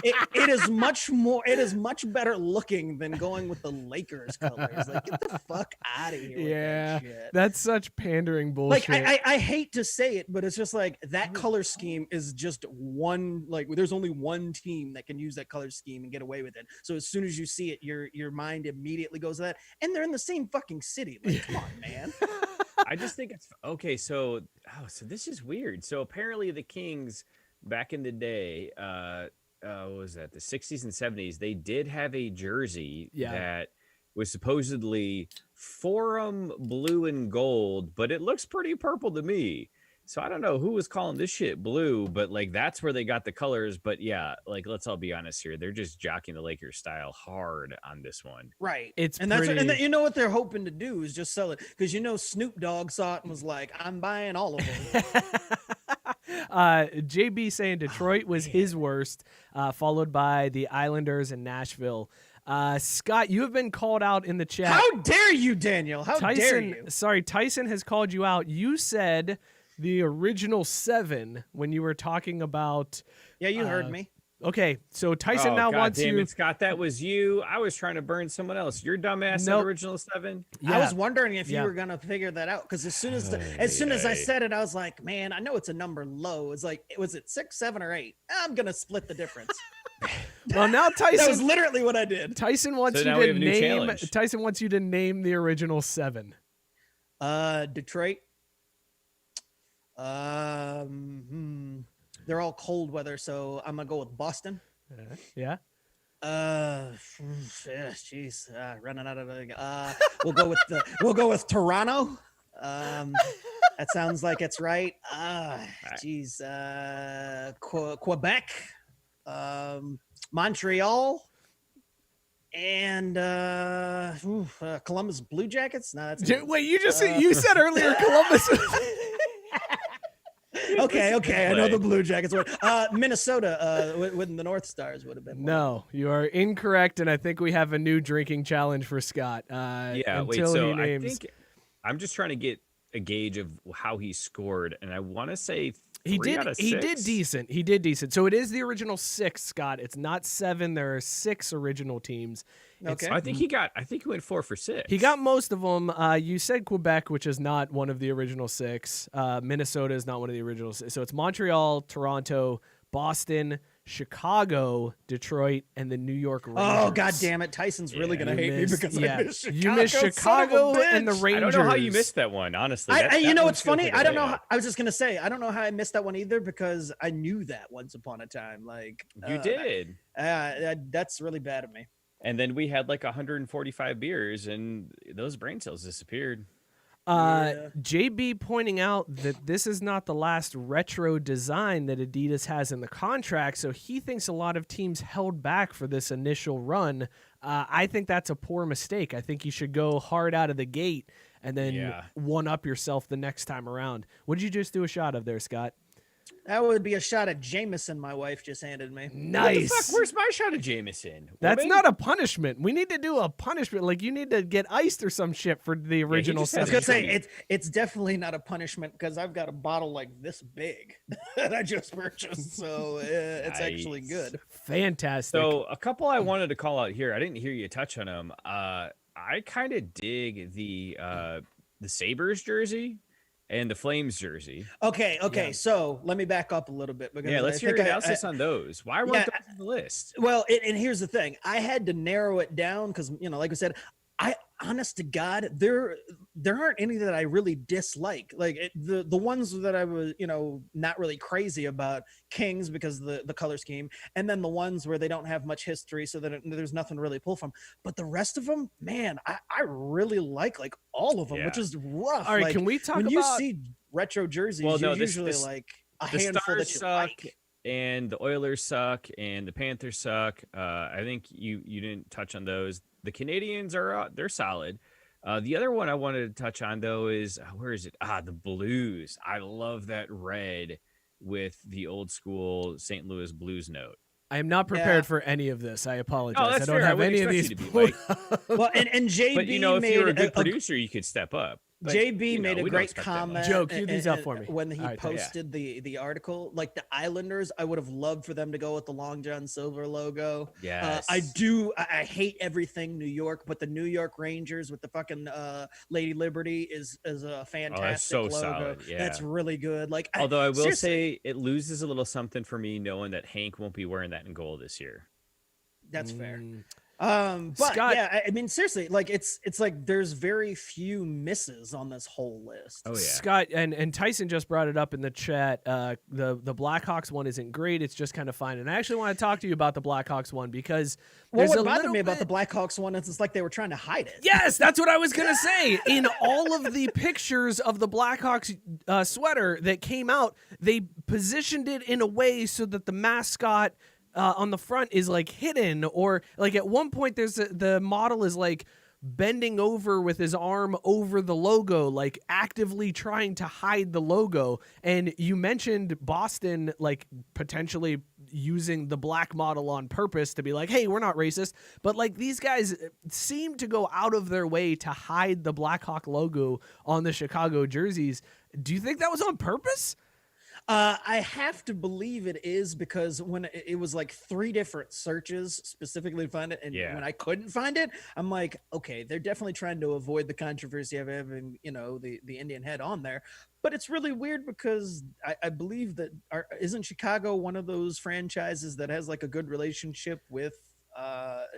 it is much better looking than going with the Lakers colors. Like, get the fuck out of here with that shit. That's such pandering bullshit. Like I hate to say it, but it's just like that color scheme is just one. Like, there's only one team that can use that color scheme and get away with it. So as soon as you see it, your mind immediately goes to that, and they're in the same fucking city. Like, come on, man. I just think it's okay. So this is weird. So apparently the Kings back in the day, what was that? The 60s and 70s, they did have a jersey Yeah. that was supposedly Forum blue and gold, but it looks pretty purple to me. So I don't know who was calling this shit blue, but like that's where they got the colors. But yeah, like let's all be honest here, they're just jockeying the Lakers style hard on this one. Right. It's and pretty... and you know what they're hoping to do is just sell it, because you know Snoop Dogg saw it and was like, I'm buying all of them. JB saying Detroit was his worst, followed by the Islanders and Nashville. Scott, you have been called out in the chat. How dare you, Daniel? How dare you? Sorry, Tyson has called you out. You said the original 7 when you were talking about... Yeah, you heard me. Okay, so Tyson now God wants damn you... it, Scott, that was you. I was trying to burn someone else. Your dumbass said Nope. original 7. Yeah. I was wondering if Yeah. you were gonna figure that out, because as soon as I said it, I was like, man, I know it's a number low. It's like, was it 6, 7, or 8? I'm gonna split the difference. Well, now Tyson... That was literally what I did. Tyson wants So you now we to have a new name... challenge. Tyson wants you to name the original 7. Detroit. They're all cold weather, so I'm gonna go with Boston. Yeah? Jeez, running out of we'll go with Toronto. That sounds like it's right. Jeez, Quebec, Montreal, and Columbus Blue Jackets. No, that's Wait, you said earlier Columbus... okay. I know the Blue Jackets. Minnesota, when the North Stars would have been. No, you are incorrect, and I think we have a new drinking challenge for Scott. Yeah, wait, until so he I names... think I'm just trying to get a gauge of how he scored, and I want to say He 3 did. out of He 6. did decent. He did decent. So it is the original 6, Scott. It's not 7. There are 6 original teams. Okay. I think he went 4 for 6. He got most of them. You said Quebec, which is not one of the original 6. Minnesota is not one of the original 6. So it's Montreal, Toronto, Boston, Chicago, Detroit, and the New York Rangers. Oh, God damn it. Tyson's really going to hate me because I missed Chicago. You missed Chicago and the Rangers. I don't know how you missed that one, honestly. You know what's funny? I don't know. How, I was just going to say, I don't know how I missed that one either, because I knew that once upon a time. Like you did. That's really bad of me. And then we had like 145 beers, and those brain cells disappeared. JB pointing out that this is not the last retro design that Adidas has in the contract, so he thinks a lot of teams held back for this initial run. I think that's a poor mistake. I think you should go hard out of the gate and then one-up yourself the next time around. What did you just do a shot of there, Scott? That would be a shot at Jameson my wife just handed me. Nice. What the fuck? Where's my shot of Jameson? That's not a punishment. We need to do a punishment. Like, you need to get iced or some shit for the original just I was 7. going to say, it's definitely not a punishment, because I've got a bottle like this big that I just purchased. So it's actually good. Fantastic. So a couple I wanted to call out here. I didn't hear you touch on them. I kind of dig the Sabres jersey and the Flames jersey. Okay. Yeah. So let me back up a little bit, because let's hear your analysis on those. Why weren't those on the list? Well, and here's the thing. I had to narrow it down because, like I said, honest to God, there aren't any that I really dislike. Like the ones that I was, not really crazy about, Kings, because the color scheme, and then the ones where they don't have much history, so that there's nothing to really pull from. But the rest of them, man, I really like all of them, which is rough. All right, like, can we talk when about... you see retro jerseys? You're usually like a handful that you suck, like. and the Oilers suck, and the Panthers suck. I think you didn't touch on those. The Canadians they're solid. The other one I wanted to touch on, though, is where is it? The Blues. I love that red with the old school St. Louis Blues note. I am not prepared for any of this. I apologize. That's I don't fair. have any of these. Well, and JB but if you were a good producer, you could step up. But, JB made a great comment. Joe, cue these up for me. When he posted the article, like the Islanders, I would have loved for them to go with the Long John Silver logo. Yes. I hate everything New York, but the New York Rangers with the fucking Lady Liberty is a fantastic that's so logo. solid. Yeah. That's really good. Like, although I will say it loses a little something for me knowing that Hank won't be wearing that in goal this year. That's fair. But Scott- yeah, I mean, seriously, like it's like there's very few misses on this whole list. Oh yeah. Scott and Tyson just brought it up in the chat. The Blackhawks one isn't great. It's just kind of fine. And I actually want to talk to you about the Blackhawks one because Well, there's what a bothered little me about bit- the Blackhawks one is it's like they were trying to hide it. Yes, that's what I was gonna say. In all of the pictures of the Blackhawks sweater that came out, they positioned it in a way so that the mascot on the front is like hidden, or like at one point the model is like bending over with his arm over the logo, like actively trying to hide the logo. And you mentioned Boston like potentially using the black model on purpose to be like, hey, we're not racist. But like these guys seem to go out of their way to hide the Blackhawk logo on the Chicago jerseys. Do you think that was on purpose? I have to believe it is, because when it was like 3 different searches specifically to find it, and Yeah. when I couldn't find it, I'm like, okay, they're definitely trying to avoid the controversy of having, you know, the Indian head on there. But it's really weird because I believe that isn't Chicago one of those franchises that has like a good relationship with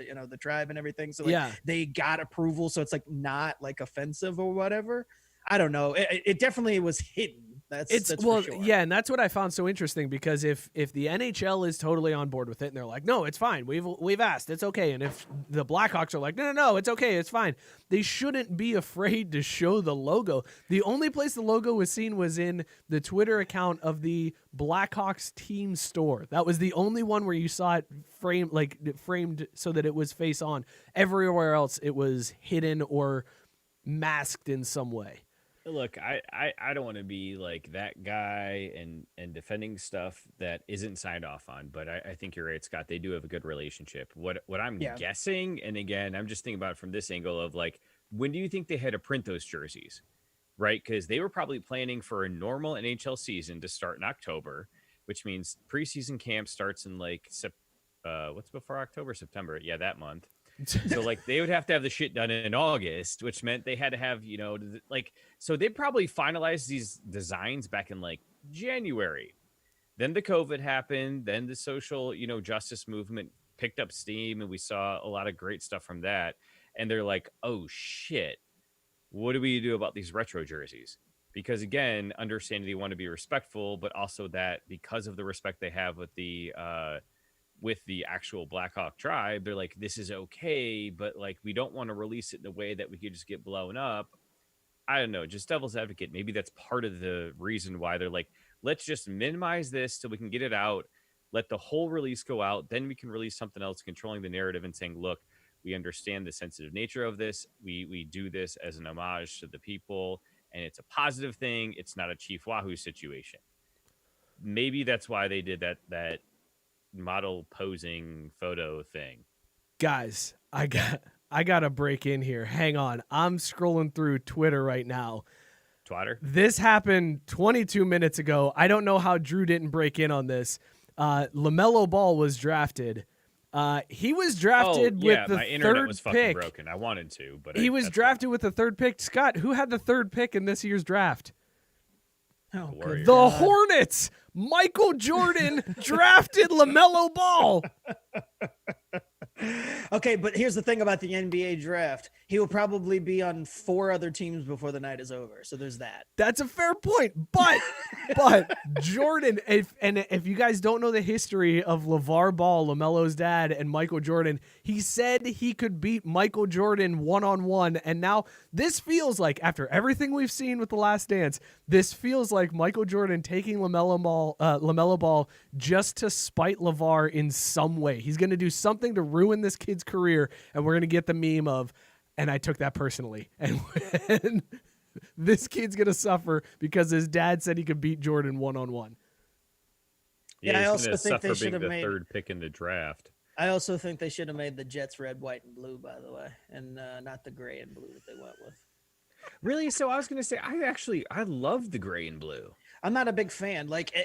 you know, the tribe and everything, so like Yeah. they got approval, so it's like not like offensive or whatever. I don't know. It definitely was hidden. That's well, for sure. yeah, and that's what I found so interesting, because if the NHL is totally on board with it and they're like, no, it's fine, we've asked, it's okay, and if the Blackhawks are like, no, it's okay, it's fine, they shouldn't be afraid to show the logo. The only place the logo was seen was in the Twitter account of the Blackhawks team store. That was the only one where you saw it framed so that it was face on. Everywhere else, it was hidden or masked in some way. Look, I don't want to be like that guy and defending stuff that isn't signed off on, but I think you're right, Scott. They do have a good relationship. What I'm guessing, and again, I'm just thinking about it from this angle of like, when do you think they had to print those jerseys, right? Because they were probably planning for a normal NHL season to start in October, which means preseason camp starts in like what's before October? September. Yeah, that month. So like they would have to have the shit done in August, which meant they had to have, you know, like, so they probably finalized these designs back in like January. Then the COVID happened. Then the social, you know, justice movement picked up steam, and we saw a lot of great stuff from that. And they're like, oh shit, what do we do about these retro jerseys? Because again, understanding they want to be respectful, but also that because of the respect they have with the actual Blackhawk tribe, they're like, this is okay, but like we don't want to release it in a way that we could just get blown up. I don't know, just devil's advocate. Maybe that's part of the reason why they're like, let's just minimize this so we can get it out, let the whole release go out, then we can release something else controlling the narrative and saying, look, we understand the sensitive nature of this. We do this as an homage to the people, and it's a positive thing. It's not a Chief Wahoo situation. Maybe that's why they did that model posing photo thing. Guys, I got to break in here. Hang on. I'm scrolling through Twitter right now. Twitter? This happened 22 minutes ago. I don't know how Drew didn't break in on this. LaMelo Ball was drafted. He was drafted with the my internet third was fucking pick. broken. I wanted to, but He was drafted with the third pick. Scott, who had the third pick in this year's draft? Oh, The Warriors. The God. Hornets. Michael Jordan drafted LaMelo Ball. Okay, but here's the thing about the NBA draft. He will probably be on 4 other teams before the night is over. So there's that. That's a fair point, but Jordan, if you guys don't know the history of LeVar Ball, LaMelo's dad, and Michael Jordan, he said he could beat Michael Jordan one-on-one, and now this feels like, after everything we've seen with The Last Dance, this feels like Michael Jordan taking LaMelo Ball just to spite LeVar in some way. He's going to do something to ruin this kid's career, and we're going to get the meme of, and I took that personally. And this kid's going to suffer because his dad said he could beat Jordan one-on-one. Yeah, I he's also gonna think they suffer should being have the made. third pick in the draft. I also think they should have made the Jets red, white, and blue, by the way, and not the gray and blue that they went with. Really? So I was going to say, I love the gray and blue. I'm not a big fan. Like,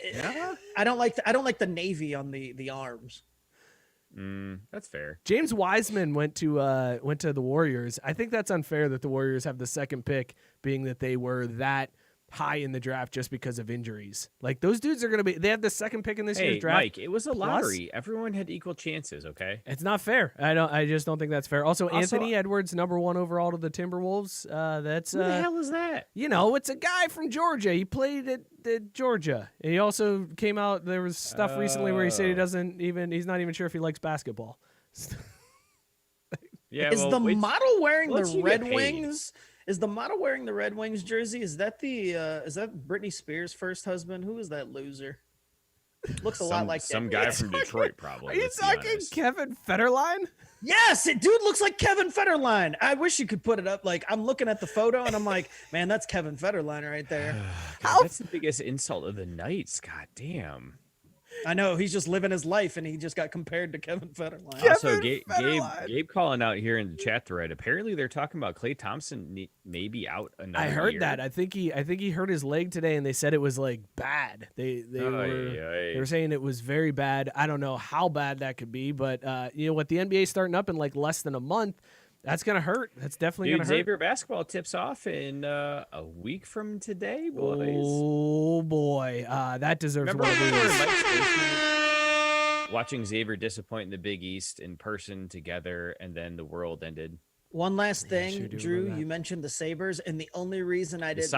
I don't like the navy on the arms. That's fair. James Wiseman went to the Warriors. I think that's unfair that the Warriors have the second pick, being that they were that high in the draft just because of injuries. Like those dudes are going to be. They have the second pick in this year's draft. Mike, it was a lottery. Everyone had equal chances. Okay, it's not fair. I just don't think that's fair. Also, Anthony Edwards, number 1 overall to the Timberwolves. That's who the hell is that? It's a guy from Georgia. He played at Georgia. And he also came out. There was stuff recently where he said he's not even sure if he likes basketball. Yeah, is the model wearing the Red Wings? Is the model wearing the Red Wings jersey? Is that Britney Spears' first husband? Who is that loser? Looks a lot like some guy from Detroit, probably. Are you talking Kevin Federline? Yes, dude looks like Kevin Federline. I wish you could put it up. Like I'm looking at the photo and I'm like, man, that's Kevin Federline right there. God, that's the biggest insult of the night. God damn. I know he's just living his life, and he just got compared to Kevin Federline. Also, Gabe calling out here in the chat thread. Apparently, they're talking about Klay Thompson maybe out another year. I heard year. that. I think he hurt his leg today, and they said it was like bad. They were saying it was very bad. I don't know how bad that could be, but you know what? The NBA starting up in like less than a month. That's gonna hurt. That's definitely gonna hurt. Xavier basketball tips off in a week from today, boys. Oh boy, that deserves one of these. Watching Xavier disappoint in the Big East in person together, and then the world ended. One last thing, Drew, you mentioned the Sabres, and the only reason I didn't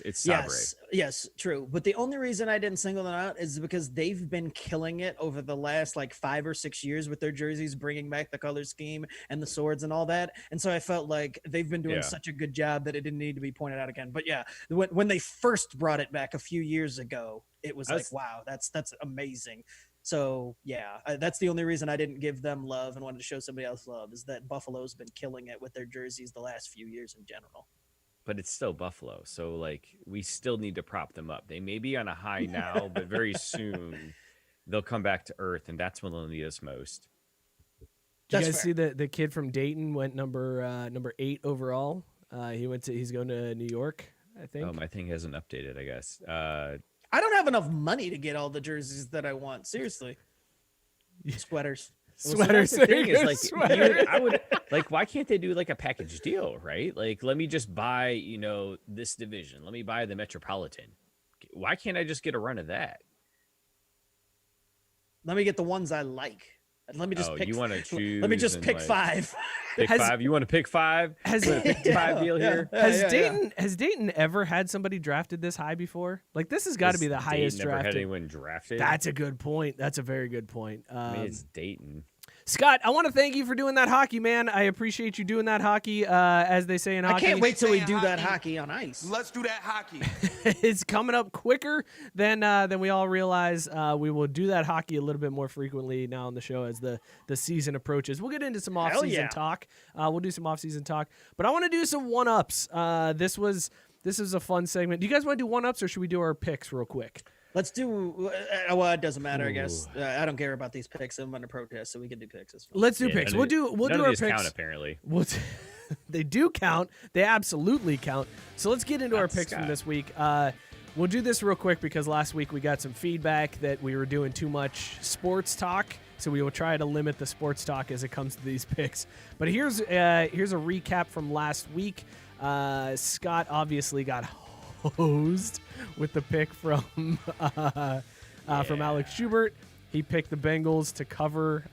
It's Sabres. Yes, true. But the only reason I didn't single them out is because they've been killing it over the last like 5 or 6 years with their jerseys, bringing back the color scheme and the swords and all that. And so I felt like they've been doing such a good job that it didn't need to be pointed out again. But yeah, when they first brought it back a few years ago, it was like, wow, that's amazing. So, yeah, that's the only reason I didn't give them love and wanted to show somebody else love is that Buffalo's been killing it with their jerseys the last few years in general. But it's still Buffalo. So, like, we still need to prop them up. They may be on a high now, but very soon they'll come back to earth, and that's when they'll need us most. Did you guys see the kid from Dayton went number 8 overall? He's going to New York, I think. Oh, my thing hasn't updated, I guess. I don't have enough money to get all the jerseys that I want. Seriously. Sweaters. Sweaters. Well, so the thing is, like, sweaters. I would like, why can't they do like a package deal, right? Like, let me just buy, this division. Let me buy the Metropolitan. Why can't I just get a run of that? Let me get the ones I like. Let me just pick. You want to choose? Let me just pick 5. Pick 5. You want to pick 5? Has pick 5 deal here? Has Dayton ever had somebody drafted this high before? Like this has got to be the highest Dayton drafted. Never had anyone drafted. That's a good point. That's a very good point. It's Dayton. Scott, I want to thank you for doing that hockey, man. I appreciate you doing that hockey, as they say in hockey. I can't wait till we do that hockey on ice. Let's do that hockey. It's coming up quicker than we all realize. We will do that hockey a little bit more frequently now on the show as the season approaches. We'll get into some off-season talk. We'll do some off-season talk. But I want to do some one-ups. This is a fun segment. Do you guys want to do one-ups, or should we do our picks real quick? Let's do. Well, it doesn't matter. I guess I don't care about these picks. I'm under protest, so we can do picks. Let's do picks. We'll do our picks. Count, apparently. They do count. They absolutely count. So let's get into our picks from this week. We'll do this real quick because last week we got some feedback that we were doing too much sports talk. So we will try to limit the sports talk as it comes to these picks. But here's a recap from last week. Scott obviously got hosed with the pick from Alex Schubert. He picked the Bengals to cover.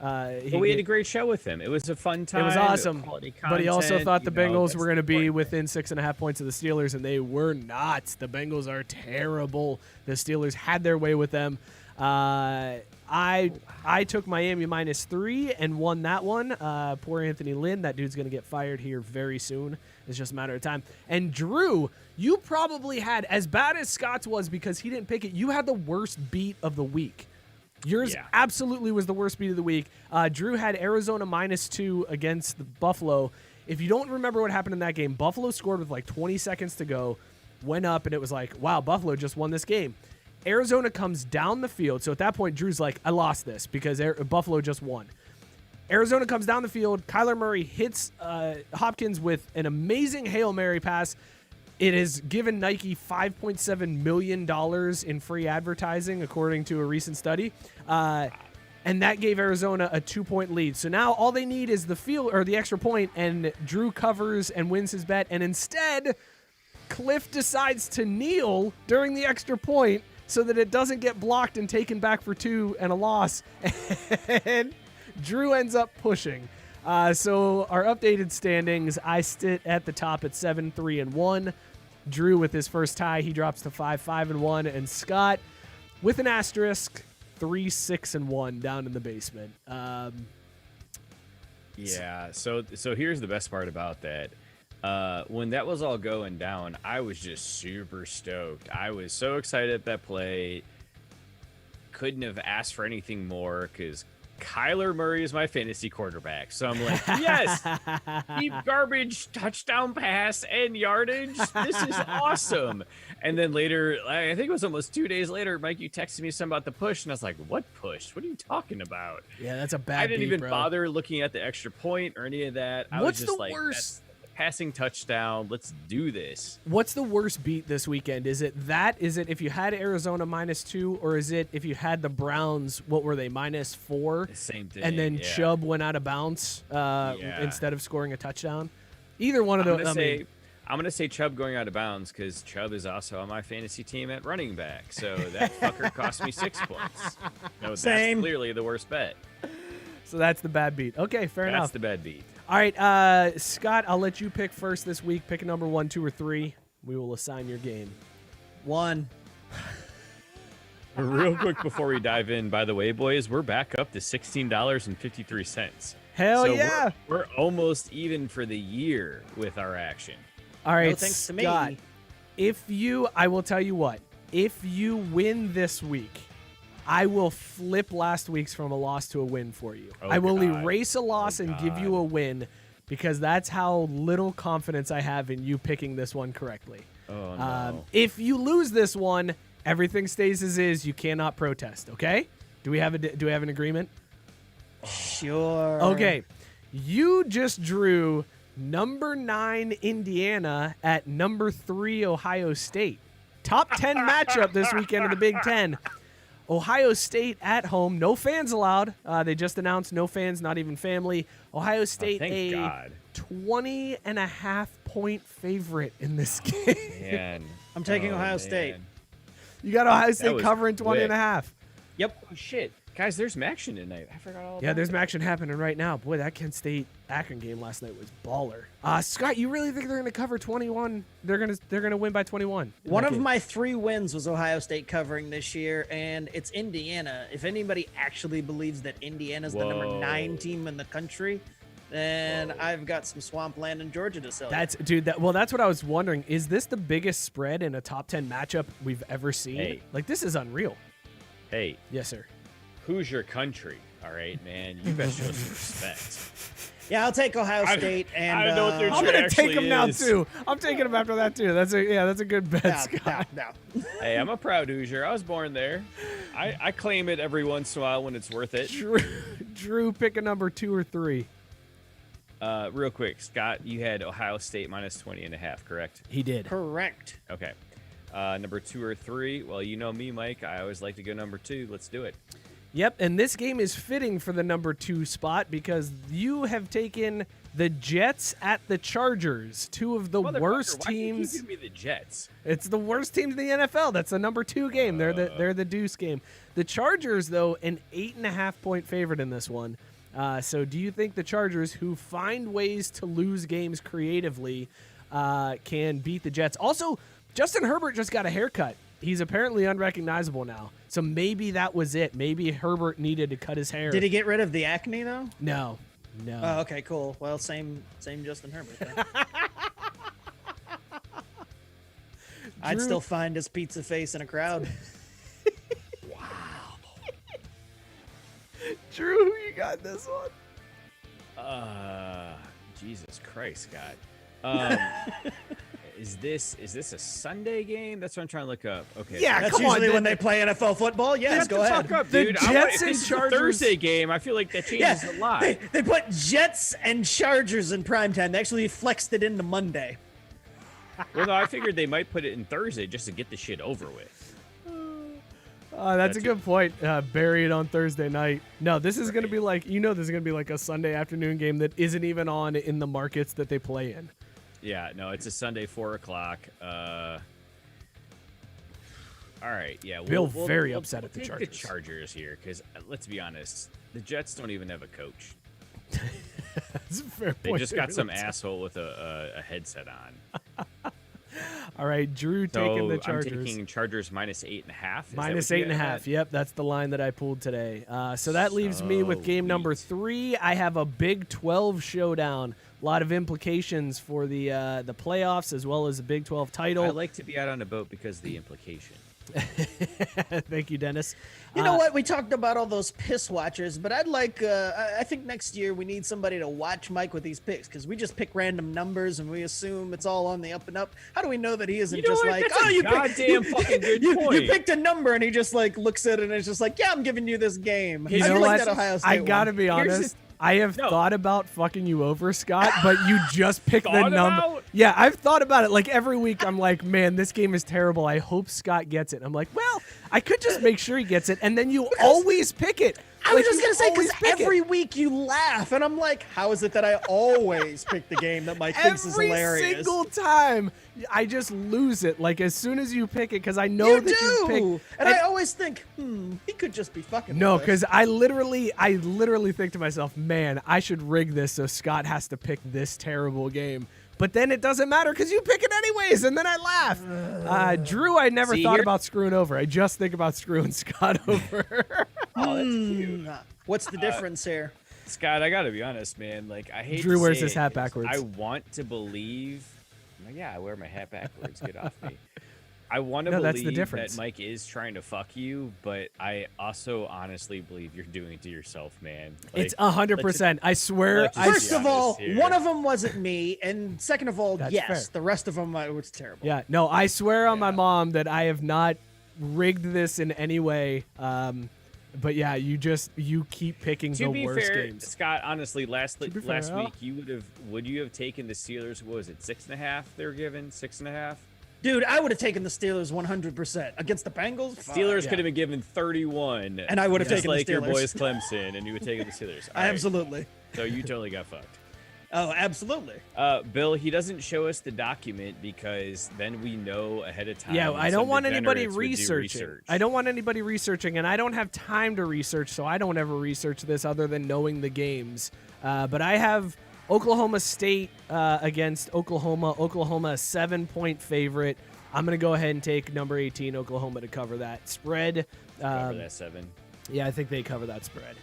We had a great show with him. It was a fun time. It was awesome. But he also thought the Bengals were going to be within 6.5 points of the Steelers, and they were not. The Bengals are terrible. The Steelers had their way with them. I took Miami -3 and won that one. Poor Anthony Lynn. That dude's going to get fired here very soon. It's just a matter of time. And Drew, you probably had, as bad as Scott's was because he didn't pick it, you had the worst beat of the week. Yours absolutely was the worst beat of the week. Drew had Arizona -2 against the Buffalo. If you don't remember what happened in that game, Buffalo scored with like 20 seconds to go, went up, and it was like, wow, Buffalo just won this game. Arizona comes down the field. So at that point, Drew's like, I lost this because Buffalo just won. Arizona comes down the field. Kyler Murray hits Hopkins with an amazing Hail Mary pass. It has given Nike $5.7 million in free advertising, according to a recent study. And that gave Arizona a 2-point lead. So now all they need is the field or the extra point, and Drew covers and wins his bet. And instead, Cliff decides to kneel during the extra point so that it doesn't get blocked and taken back for 2 and a loss. And Drew ends up pushing. So our updated standings, I sit at the top at 7-3-1. Drew with his first tie, he drops to 5-5-1, and Scott with an asterisk 3-6-1 down in the basement. Yeah. So here's the best part about that. When that was all going down, I was just super stoked. I was so excited at that play. Couldn't have asked for anything more because Kyler Murray is my fantasy quarterback. So I'm like, yes, deep garbage, touchdown pass, and yardage. This is awesome. And then later, I think it was almost 2 days later, Mike, you texted me something about the push. And I was like, what push? What are you talking about? Yeah, that's a bad I didn't beat, even bro. bother looking at the extra point or any of that. I What's was just the like, worst? that's passing touchdown. Let's do this. What's the worst beat this weekend? Is it that? Is it if you had Arizona -2, or is it if you had the Browns, what were they, -4? The same thing. And then yeah. Chubb went out of bounds Yeah. instead of scoring a touchdown? Either one of I'm those. gonna say Chubb going out of bounds because Chubb is also on my fantasy team at running back. So that fucker cost me 6 points. No, that's Same. clearly the worst bet. So that's the bad beat. Okay, fair That's enough. the bad beat. All right, Scott, I'll let you pick first this week. Pick a number 1, 2, or 3. We will assign your game. 1. Real quick before we dive in, by the way, boys, we're back up to $16.53. Hell so yeah! We're almost even for the year with our action. All right, No thanks to me. Scott. I will tell you what. If you win this week, I will flip last week's from a loss to a win for you. Oh, I will God. erase a loss and give you a win because that's how little confidence I have in you picking this one correctly. Oh, no. If you lose this one, everything stays as is. You cannot protest. Okay? Do we have an agreement? Sure. Okay. You just drew number 9 Indiana at number 3 Ohio State. Top 10 matchup this weekend in the Big Ten. Ohio State at home, no fans allowed. They just announced no fans, not even family. Ohio State thank God. 20.5-point favorite in this game. Man. I'm taking Oh, Ohio man. State. You got Ohio State was covering 20 and a quick. half. Yep. Oh, shit. Guys, there's some action tonight. I forgot all about Yeah, there's it. some action happening right now. Boy, that Kent State Akron game last night was baller. Scott, you really think they're going to cover 21? They're going to win by 21. in One that of game? my 3 wins was Ohio State covering this year, and it's Indiana. If anybody actually believes that Indiana's the number Whoa. 9 team in the country, then I've got some swampland in Georgia to sell. That's that's what I was wondering. Is this the biggest spread in a top 10 matchup we've ever seen? Hey. Like, this is unreal. Hey, Yes, sir. who's your country? All right, man. You better show some respect. Yeah, I'll take Ohio State. And I don't know what they're I'm Sure gonna take actually him now is. too. I'm taking him after that too. That's a good bet, no, Scott. no. Hey, I'm a proud Hoosier. I was born there. I claim it every once in a while when it's worth it. Drew, pick a number 2 or 3. Real quick, Scott, you had Ohio State minus 20.5, correct? He did. Correct. Okay. Number 2 or 3. Well, you know me, Mike. I always like to go number 2. Let's do it. Yep, and this game is fitting for the number 2 spot because you have taken the Jets at the Chargers, 2 of the Motherfucker, worst why do you keep teams. giving me the Jets. It's the worst teams in the NFL. That's the number 2 game. They're the deuce game. The Chargers, though, an 8.5-point favorite in this one. So do you think the Chargers, who find ways to lose games creatively, can beat the Jets? Also, Justin Herbert just got a haircut. He's apparently unrecognizable now. So maybe that was it. Maybe Herbert needed to cut his hair. Did he get rid of the acne though? No. Oh, okay, cool. Well, same Justin Herbert. Then. I'd Drew- still find his pizza face in a crowd. Drew, who you got this one? Jesus Christ, Scott. Is this a Sunday game? That's what I'm trying to look up. Okay. Yeah, That's come on. usually when they play NFL football. Yes, Shut go the ahead. fuck up, The dude. Jets if and this is a Chargers- Thursday game. I feel like that changes a lot. They put Jets and Chargers in primetime. They actually flexed it into Monday. Well, no, I figured they might put it in Thursday just to get the shit over with. That's a good point. Bury it on Thursday night. No, this is going to be like, this is going to be like a Sunday afternoon game that isn't even on in the markets that they play in. Yeah, no, it's a Sunday 4:00. All right, yeah. Bill very upset at the take Chargers. the Chargers here because let's be honest, the Jets don't even have a coach. That's a fair They point. just got some really don't. asshole with a headset on. All right, Drew taking the Chargers. I'm taking Chargers -8.5. Minus 8.5. Yep, that's the line that I pulled today. So that leaves me with game number 3. I have a Big 12 showdown. A lot of implications for the playoffs as well as the Big 12 title. I like to be out on a boat because of the implication. Thank you, Dennis. You know what? We talked about all those piss watchers, but I'd like, I think next year we need somebody to watch Mike with these picks because we just pick random numbers and we assume it's all on the up and up. How do we know that he isn't You know just what? like, That's a you goddamn fucking good you point. picked a number and he just like looks at it and it's just like, yeah, I'm giving you this game. You I know feel like what? that Ohio State I gotta one. be honest. I have thought about fucking you over, Scott, but you just picked the Thought number. about? Yeah, I've thought about it. Like every week, I'm like, man, this game is terrible. I hope Scott gets it. I'm like, well, I could just make sure he gets it, and then you always pick it. I was Like, just you gonna say because always pick it. every week you laugh, and I'm like, how is it that I always pick the game that Mike thinks is Every hilarious? single time, I just lose it. Like as soon as you pick it, because I know You that you do, pick. and I always think, he could just be fucking. No, with us. because I literally think to myself, man, I should rig this so Scott has to pick this terrible game. But then it doesn't matter because you pick it anyways, and then I laugh. Drew, I never See, thought here- about screwing over. I just think about screwing Scott over. Oh, that's cute. What's the difference here? Scott, I gotta be honest, man. Like, I hate Drew to wears say his hat it, backwards. I want to believe. Yeah, I wear my hat backwards. Get off me. I want to No, believe that's the difference. that Mike is trying to fuck you, but I also honestly believe you're doing it to yourself, man. Like, It's 100%. I swear. let's I, just First be of all, honest here. one of them wasn't me, and second of all, That's yes, fair. the rest of them was terrible. yeah, no, I swear on my mom that I have not rigged this in any way. But yeah, you keep picking To the be worst fair, games. Scott, honestly, last be fair, week yeah. would you have taken the Steelers? What was it, 6.5? They were given 6.5. Dude, I would have taken the Steelers 100% against the Bengals. Fuck. Steelers yeah. could have been given 31, And I would have just taken the like your Steelers. boys Clemson, and you would have taken the Steelers. All right. Absolutely. So you totally got fucked. Oh, absolutely. Bill, he doesn't show us the document because then we know ahead of time. Yeah, and I don't some want anybody degenerates would do researching. research. I don't want anybody researching, and I don't have time to research, so I don't ever research this other than knowing the games. But I have Oklahoma State against Oklahoma. Oklahoma, a 7-point favorite. I'm going to go ahead and take number 18, Oklahoma, to cover that spread. Cover that 7. Yeah, I think they cover that spread.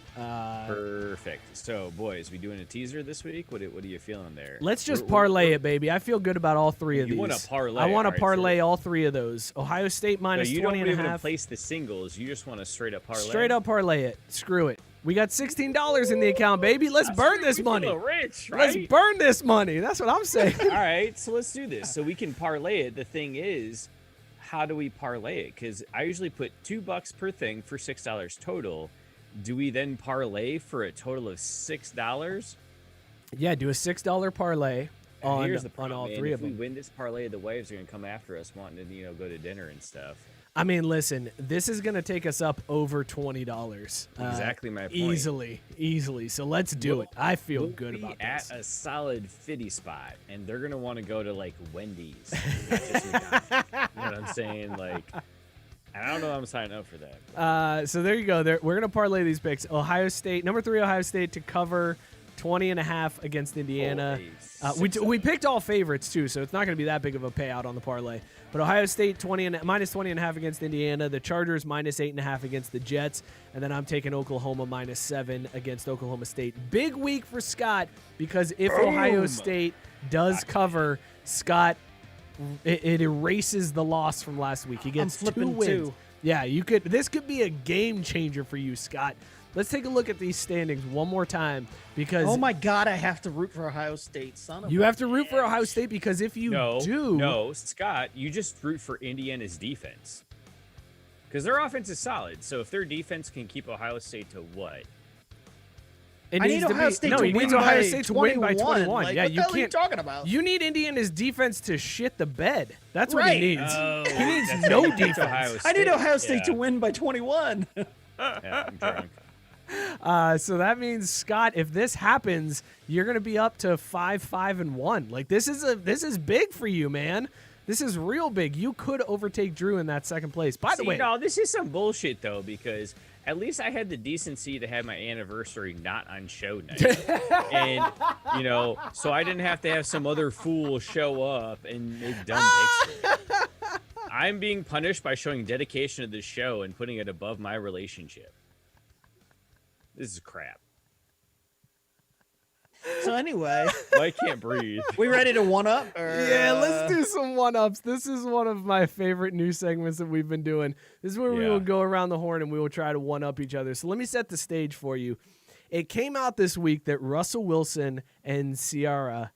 Perfect. So, boys, we doing a teaser this week? What are you feeling there? Let's just parlay it, baby. I feel good about all three of You these. wanna parlay? I want to All right, parlay so- all three of those. Ohio State So minus you 20 don't and a even half. place the singles. You just want to straight up parlay. Straight up parlay it. Screw it. We got $16 in the account, baby. Let's burn this We money. feel rich, Let's right? burn this money. That's what I'm saying. All right, so let's do this. So we can parlay it. The thing is, how do we parlay it? Because I usually put $2 per thing for $6 total. Do we then parlay for a total of $6? Yeah, do a $6 parlay on, Here's the on problem, all man. three if of them. we win this parlay, the wives are gonna come after us, wanting to go to dinner and stuff. I mean, listen, this is going to take us up over $20. Exactly my point. Easily. So let's do it. I feel We'll good be about at this. a solid 50 spot, and they're gonna want to go to like Wendy's. Just you know what I'm saying? Like, I don't know if I'm signing up for that. So there you go. We're going to parlay these picks. Ohio State, number 3 Ohio State to cover 20.5 against Indiana. We picked all favorites too, so it's not going to be that big of a payout on the parlay. But Ohio State minus 20.5 against Indiana. The Chargers minus 8.5 against the Jets, and then I'm taking Oklahoma minus 7 against Oklahoma State. Big week for Scott because if Ohio State does cover, Scott, it erases the loss from last week. He gets I'm flipping 2 wins. 2. Yeah, this could be a game changer for you, Scott. Let's take a look at these standings one more time because Oh my God, I have to root for Ohio State, son of you a have to root for Ohio State because if you do, No, Scott, you just root for Indiana's defense. Because their offense is solid. So if their defense can keep Ohio State to what? it I needs need to Ohio be State no. to He win needs Ohio by State to win by 21. Like, Yeah, what you the hell are you can't. talking about? You need Indiana's defense to shit the bed. That's what Right. he needs. Oh, he needs that's no right. He picked defense. Ohio I need State. Ohio State Yeah. to win by 21. Yeah, I'm drunk. So that means, Scott, if this happens, you're going to be up to 5-5-1. Like, this is big for you, man. This is real big. You could overtake Drew in that second place. By the way, no, this is some bullshit though, because at least I had the decency to have my anniversary not on show night, and so I didn't have to have some other fool show up and make dumb picks. I'm being punished by showing dedication to this show and putting it above my relationship. This is crap. So anyway, I can't breathe. we ready to one up? yeah, let's do some one-ups. This is one of my favorite new segments that we've been doing. This is where we will go around the horn and we will try to one-up each other. So let me set the stage for you. It came out this week that Russell Wilson and Ciara,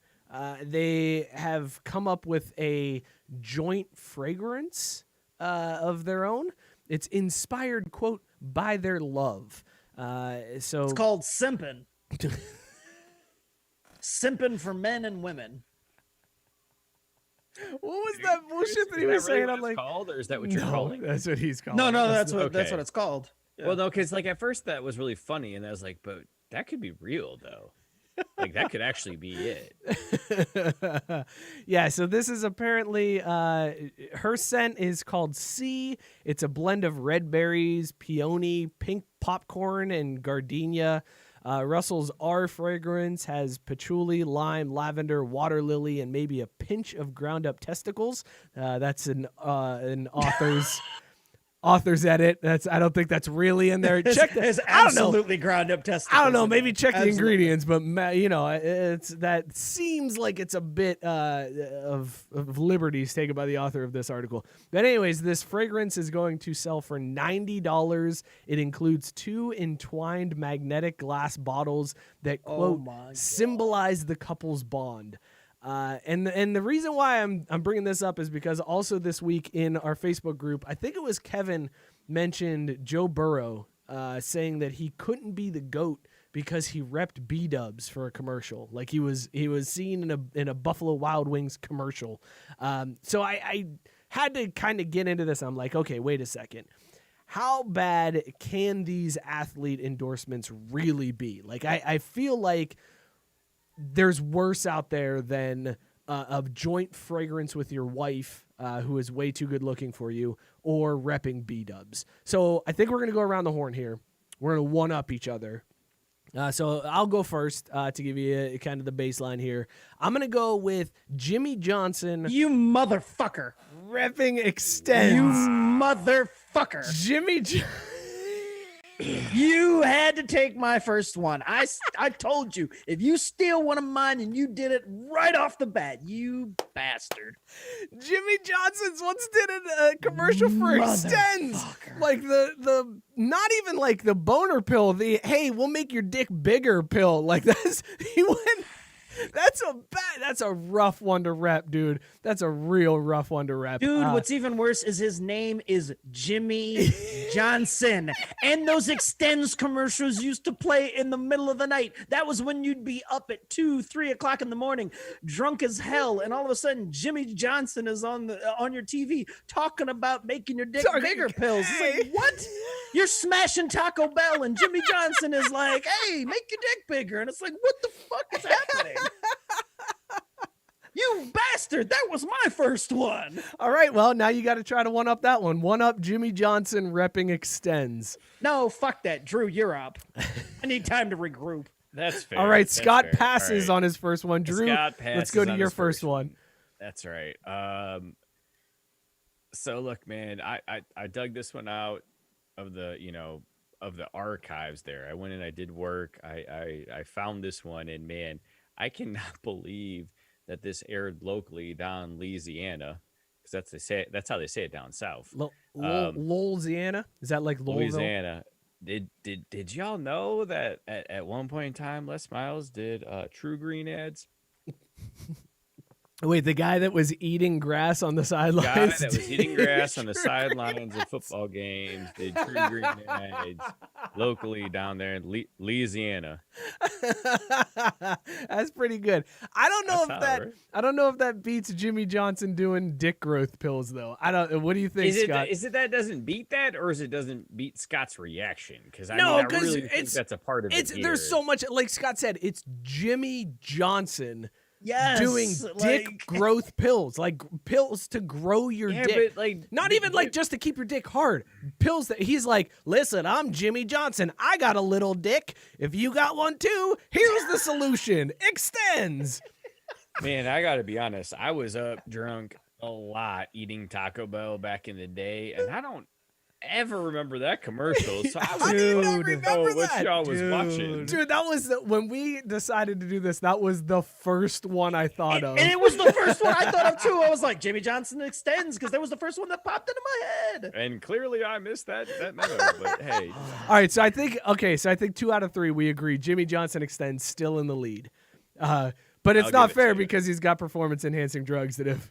they have come up with a joint fragrance of their own. It's inspired, quote, by their love. So it's called Simpin'. Simpin' for men and women. What was that bullshit that he was saying? I'm like, called, or is that what you're calling? That's what he's calling. No, that's what it's called. Yeah. Well, no, because like at first that was really funny, and I was like, but that could be real though. Like that could actually be it. Yeah, so this is apparently her scent is called C. It's a blend of red berries, peony, pink popcorn, and gardenia. Russell's R fragrance has patchouli, lime, lavender, water lily, and maybe a pinch of ground up testicles. That's an author's edit. I don't think that's really in there. Check that. It's absolutely ground up testicles. I don't know. Maybe check the ingredients, but it's that seems like it's a bit of liberties taken by the author of this article. But anyways, this fragrance is going to sell for $90. It includes 2 entwined magnetic glass bottles that quote symbolize the couple's bond. And the reason why I'm bringing this up is because also this week in our Facebook group, I think it was Kevin mentioned Joe Burrow saying that he couldn't be the GOAT because he repped B-dubs for a commercial. Like he was seen in a Buffalo Wild Wings commercial. So I had to kind of get into this. I'm like, okay, wait a second. How bad can these athlete endorsements really be? Like I feel like there's worse out there than a joint fragrance with your wife who is way too good looking for you, or repping B-dubs. So I think we're going to go around the horn here. We're going to one-up each other. So I'll go first to give you kind of the baseline here. I'm going to go with Jimmy Johnson. You motherfucker. Repping Extends. You motherfucker. Jimmy You had to take my first one. I told you, if you steal one of mine, and you did it right off the bat, you bastard. Jimmy Johnson's once did a commercial for Extends. Like the not even like the boner pill, the hey, we'll make your dick bigger pill. Like he went. That's a rough one to rep, dude. That's a real rough one to rep. Dude, what's even worse is his name is Jimmy Johnson. And those Extends commercials used to play in the middle of the night. That was when you'd be up at 2-3 o'clock in the morning, drunk as hell, and all of a sudden Jimmy Johnson is on your TV talking about making your dick bigger pills. It's like, what? You're smashing Taco Bell, and Jimmy Johnson is like, hey, make your dick bigger. And it's like, what the fuck is happening? You bastard! That was my first one. All right, well, now you got to try to one up that one. One up Jimmy Johnson repping Extends. No, fuck that. Drew, you're up. I need time to regroup. That's fair. All right, That's Scott fair. passes on his first one. Drew, let's go to your first one. That's right. So look, man, I dug this one out of the archives there. I went and I did work. I found this one, and man, I cannot believe that this aired locally down Louisiana, because that's how they say it down south. Louisiana? Is that like Louisville? Louisiana. Did y'all know that at one point in time Les Miles did True Green ads? Wait, the guy that was eating grass on the sidelines? Guy that was eating grass on the sidelines of football games. They drew green eggs locally down there in Louisiana. That's pretty good. I don't know That's if that. right? I don't know if that beats Jimmy Johnson doing dick growth pills though. I don't. What do you think, Scott? Is it that doesn't beat that, or is it doesn't beat Scott's reaction? Because I No, mean, I really think that's a part of it. There's so much. Like Scott said, it's Jimmy Johnson. Yes, Doing dick growth pills, like pills to grow your dick. But like, not even like just to keep your dick hard. Pills that he's like, listen, I'm Jimmy Johnson. I got a little dick. If you got one too, here's the solution. Extends. Man, I gotta be honest. I was up drunk a lot eating Taco Bell back in the day, and I don't ever remember that commercial. So I don't remember what that. y'all was watching. Dude, that was when we decided to do this. That was the first one I thought of. And it was the first one I thought of too. I was like, Jimmy Johnson Extends, because that was the first one that popped into my head. And clearly I missed that memo, but hey. All right, so I think 2 out of 3 we agree. Jimmy Johnson Extends still in the lead. But it's I'll not give it fair to you. because he's got performance enhancing drugs that if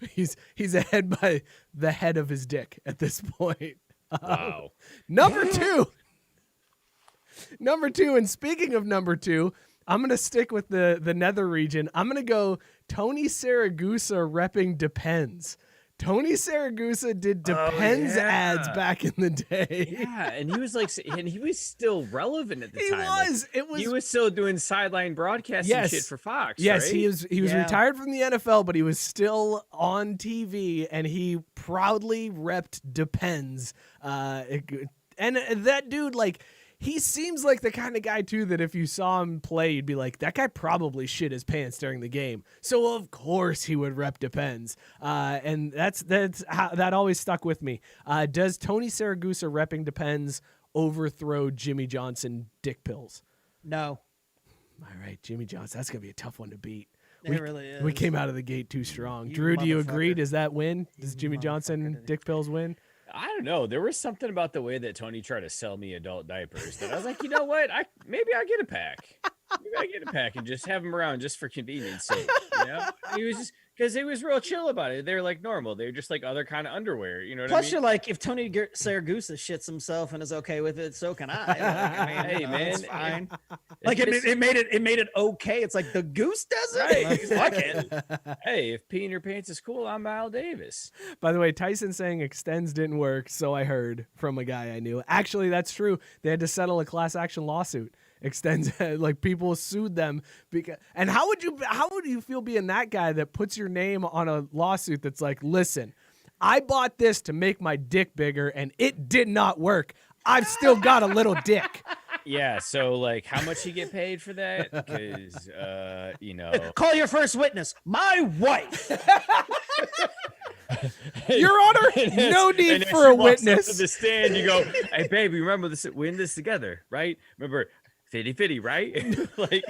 he's ahead by the head of his dick at this point. Wow. Number 2. Number 2, and speaking of number 2, I'm going to stick with the nether region. I'm going to go Tony Saragusa repping Depends. Tony Saragusa did Depends ads back in the day. Yeah, and he was like, and he was still relevant at the He time. was. He was still doing sideline broadcasting shit for Fox. Yes, right? he was retired from the NFL, but he was still on TV, and he proudly repped Depends. And that dude, like, he seems like the kind of guy too that if you saw him play, you'd be like, that guy probably shit his pants during the game. So of course he would rep Depends. And that's how that always stuck with me. Does Tony Saragusa repping Depends overthrow Jimmy Johnson dick pills? No. All right, Jimmy Johnson. That's gonna be a tough one to beat. It really is. We came out of the gate too strong. You Drew, do you agree? motherfucker. Does that win? Does You Jimmy Johnson motherfucker. dick pills win? I don't know. There was something about the way that Tony tried to sell me adult diapers that I was like, you know what? Maybe I get a pack. Maybe I get a pack and just have them around just for convenience sake. You know, he was just because he was real chill about it. They're like normal. They're just like other kind of underwear. You know what I Plus, mean? you're like, if Tony Saragusa shits himself and is okay with it, so can I. Like, I mean, Hey, you know, man, it's fine. If Like it this- made it okay. It's like the goose does it. Right, Like, fuck it. Hey, if peeing your pants is cool, I'm Miles Davis. By the way, Tyson saying Extends didn't work, so I heard from a guy I knew. Actually, that's true. They had to settle a class action lawsuit. Extends like people sued them because. And how would you feel being that guy that puts your name on a lawsuit that's like, listen, I bought this to make my dick bigger and it did not work. I've still got a little dick. Yeah. So, like, how much you get paid for that? Because, you know, Call your first witness, my wife. Your Honor, no need and as for a she walks up witness. to the stand, you go, "Hey, baby, remember this? We're in this together, right? Remember, 50-50, right?" Like,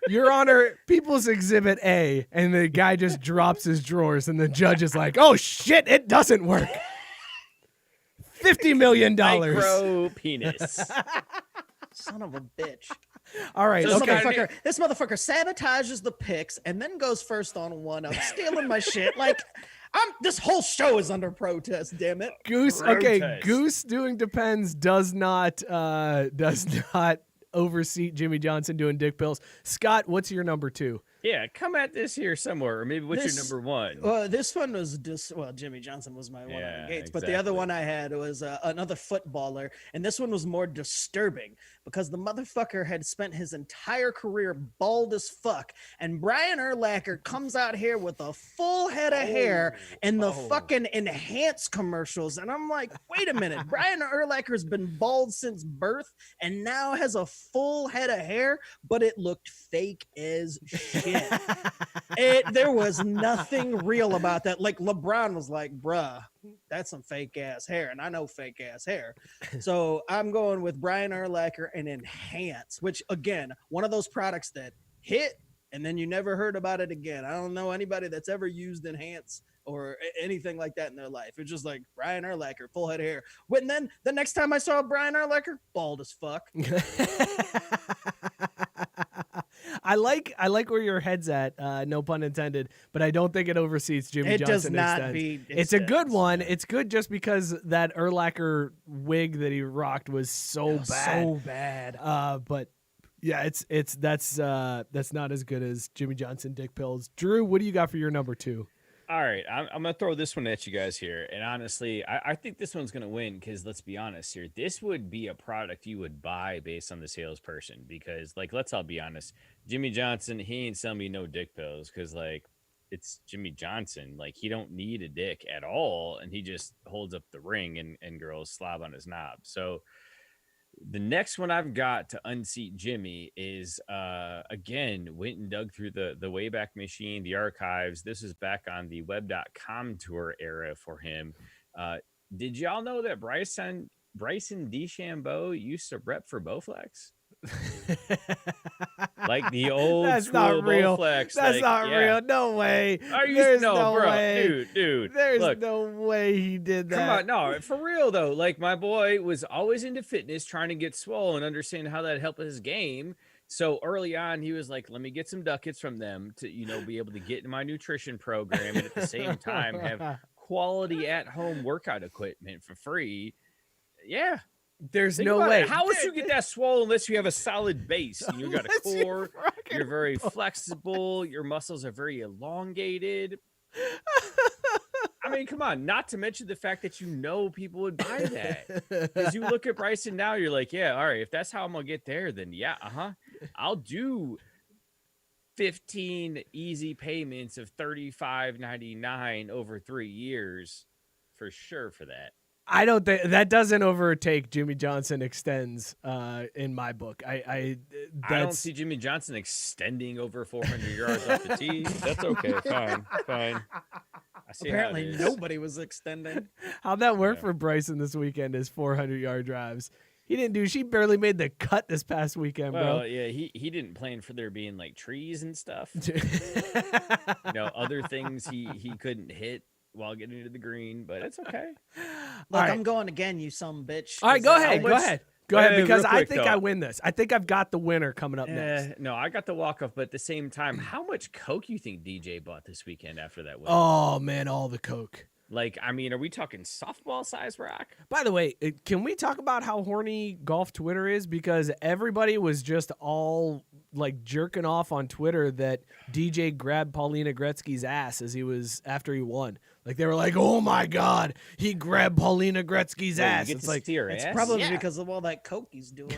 Your Honor, People's Exhibit A, and the guy just drops his drawers, and the judge is like, "Oh shit, it doesn't work." $50 million. micro penis. Son of a bitch. All right, This okay. motherfucker sabotages the picks and then goes first on one up, stealing my shit. Like, this whole show is under protest. Damn it. Goose. Protest. Okay, Goose doing Depends does not overseat Jimmy Johnson doing dick pills. Scott, what's your number 2? Yeah, come at this here somewhere, or maybe what's This- your number 1? Well, this one was Jimmy Johnson was my one out Yeah, of the gates, but the other exactly. one I had was another footballer, and this one was more disturbing because the motherfucker had spent his entire career bald as fuck, and Brian Urlacher comes out here with a full head of hair in the fucking Enhance commercials, and I'm like, wait a minute, Brian Urlacher's been bald since birth, and now has a full head of hair, but it looked fake as shit. There was nothing real about that. Like LeBron was like, bruh, that's some fake ass hair. And I know fake ass hair. So I'm going with Brian Urlacher and Enhance, which again, one of those products that hit and then you never heard about it again. I don't know anybody that's ever used Enhance or anything like that in their life. It's just like Brian Urlacher, full head of hair. And then the next time I saw Brian Urlacher, bald as fuck. I like where your head's at. No pun intended. But I don't think it oversees Jimmy Johnson. It does not extends. beat. It's a good one. It's good just because that Urlacher wig that he rocked was so bad. So bad. But yeah, that's not as good as Jimmy Johnson Dick Pills. Drew, what do you got for your number 2? All right, I'm gonna throw this one at you guys here, and honestly, I think this one's gonna win because let's be honest here, this would be a product you would buy based on the salesperson because, like, let's all be honest, Jimmy Johnson, he ain't selling me no dick pills because, like, it's Jimmy Johnson, like, he don't need a dick at all, and he just holds up the ring and girls slob on his knob. So the next one I've got to unseat Jimmy is, again, went and dug through the Wayback Machine, the archives. This is back on the web.com tour era for him. Did y'all know that Bryson DeChambeau used to rep for Bowflex? Like the old That's school not real. Bowflex. That's like, not yeah. real. No way. There's no bro, way. dude. There's Look, no way he did that. come on, no, for real though. Like my boy was always into fitness, trying to get swole and understand how that helped his game. So early on, he was like, "Let me get some ducats from them to, be able to get in my nutrition program and at the same time have quality at-home workout equipment for free." Yeah. There's Think no about way. it. How would you get that swole unless you have a solid base? You got a Unless you're core. rocking You're very flexible. Your muscles are very elongated. I mean, come on. Not to mention the fact that people would buy that. Because you look at Bryson now, you're like, yeah, all right. If that's how I'm gonna get there, then yeah, I'll do 15 easy payments of $35.99 over 3 years for sure for that. I don't think that doesn't overtake Jimmy Johnson extends in my book. I don't see Jimmy Johnson extending over 400 yards off the tee. That's okay. Fine. I see Apparently nobody was extending. How'd that work for Bryson this weekend? His 400-yard drives. She barely made the cut this past weekend, bro. Well, yeah, he didn't plan for there being like trees and stuff. Other things he couldn't hit while getting into the green, but it's okay. Look, right. I'm going again, you some bitch. All right, go ahead, because I quick, think though. I win this. I think I've got the winner coming up next. No, I got the walk-off, but at the same time, how much Coke you think DJ bought this weekend after that win? Oh, man, all the Coke. Like, I mean, are we talking softball size rock? By the way, can we talk about how horny golf Twitter is? Because everybody was just all like jerking off on Twitter that DJ grabbed Paulina Gretzky's ass after he won. Like they were like, "Oh my God, he grabbed Paulina Gretzky's ass." It's like It's probably because of all that coke he's doing.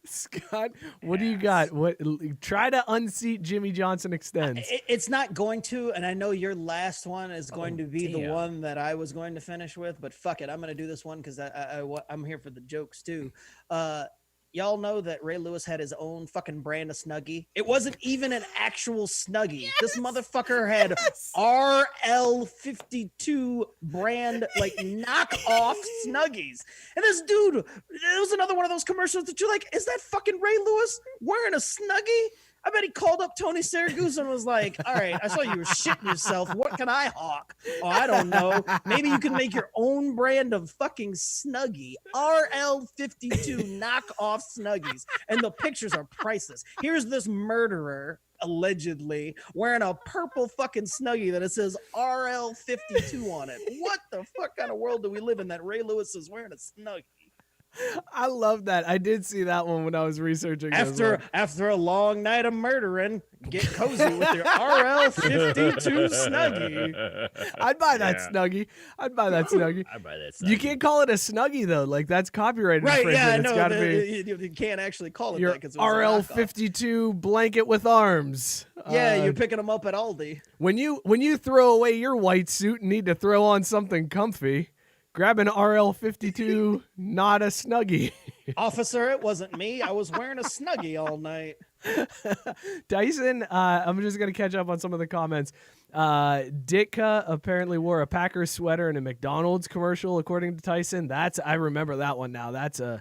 Scott, what do you got? What? Try to unseat Jimmy Johnson extends. It's not going to, and I know your last one is going to be the damn. one that I was going to finish with, but fuck it, I'm going to do this one because I'm here for the jokes too. Y'all know that Ray Lewis had his own fucking brand of Snuggie. It wasn't even an actual Snuggie. Yes! This motherfucker had RL52 brand, like knockoff Snuggies. And this dude, it was another one of those commercials that you're like, is that fucking Ray Lewis wearing a Snuggie? I bet he called up Tony Saragusa and was like, all right, I saw you were shitting yourself. What can I hawk? Oh, I don't know. Maybe you can make your own brand of fucking Snuggie. RL52 knockoff Snuggies. And the pictures are priceless. Here's this murderer, allegedly, wearing a purple fucking Snuggie that it says RL52 on it. What the fuck kind of world do we live in that Ray Lewis is wearing a Snuggie? I love that. I did see that one when I was researching. After a long night of murdering, get cozy with your RL52 Snuggie. I'd buy that Snuggie. I'd buy that Snuggie. You can't call it a Snuggie though. Like that's copyrighted right? infringement. Yeah, it's gotta be. You can't actually call it your that because RL52 blanket with arms. Yeah, you're picking them up at Aldi. When you throw away your white suit and need to throw on something comfy, grab an RL52, not a Snuggie. Officer, it wasn't me. I was wearing a Snuggie all night. Tyson, I'm just going to catch up on some of the comments. Ditka apparently wore a Packers sweater in a McDonald's commercial, according to Tyson. I remember that one now. That's a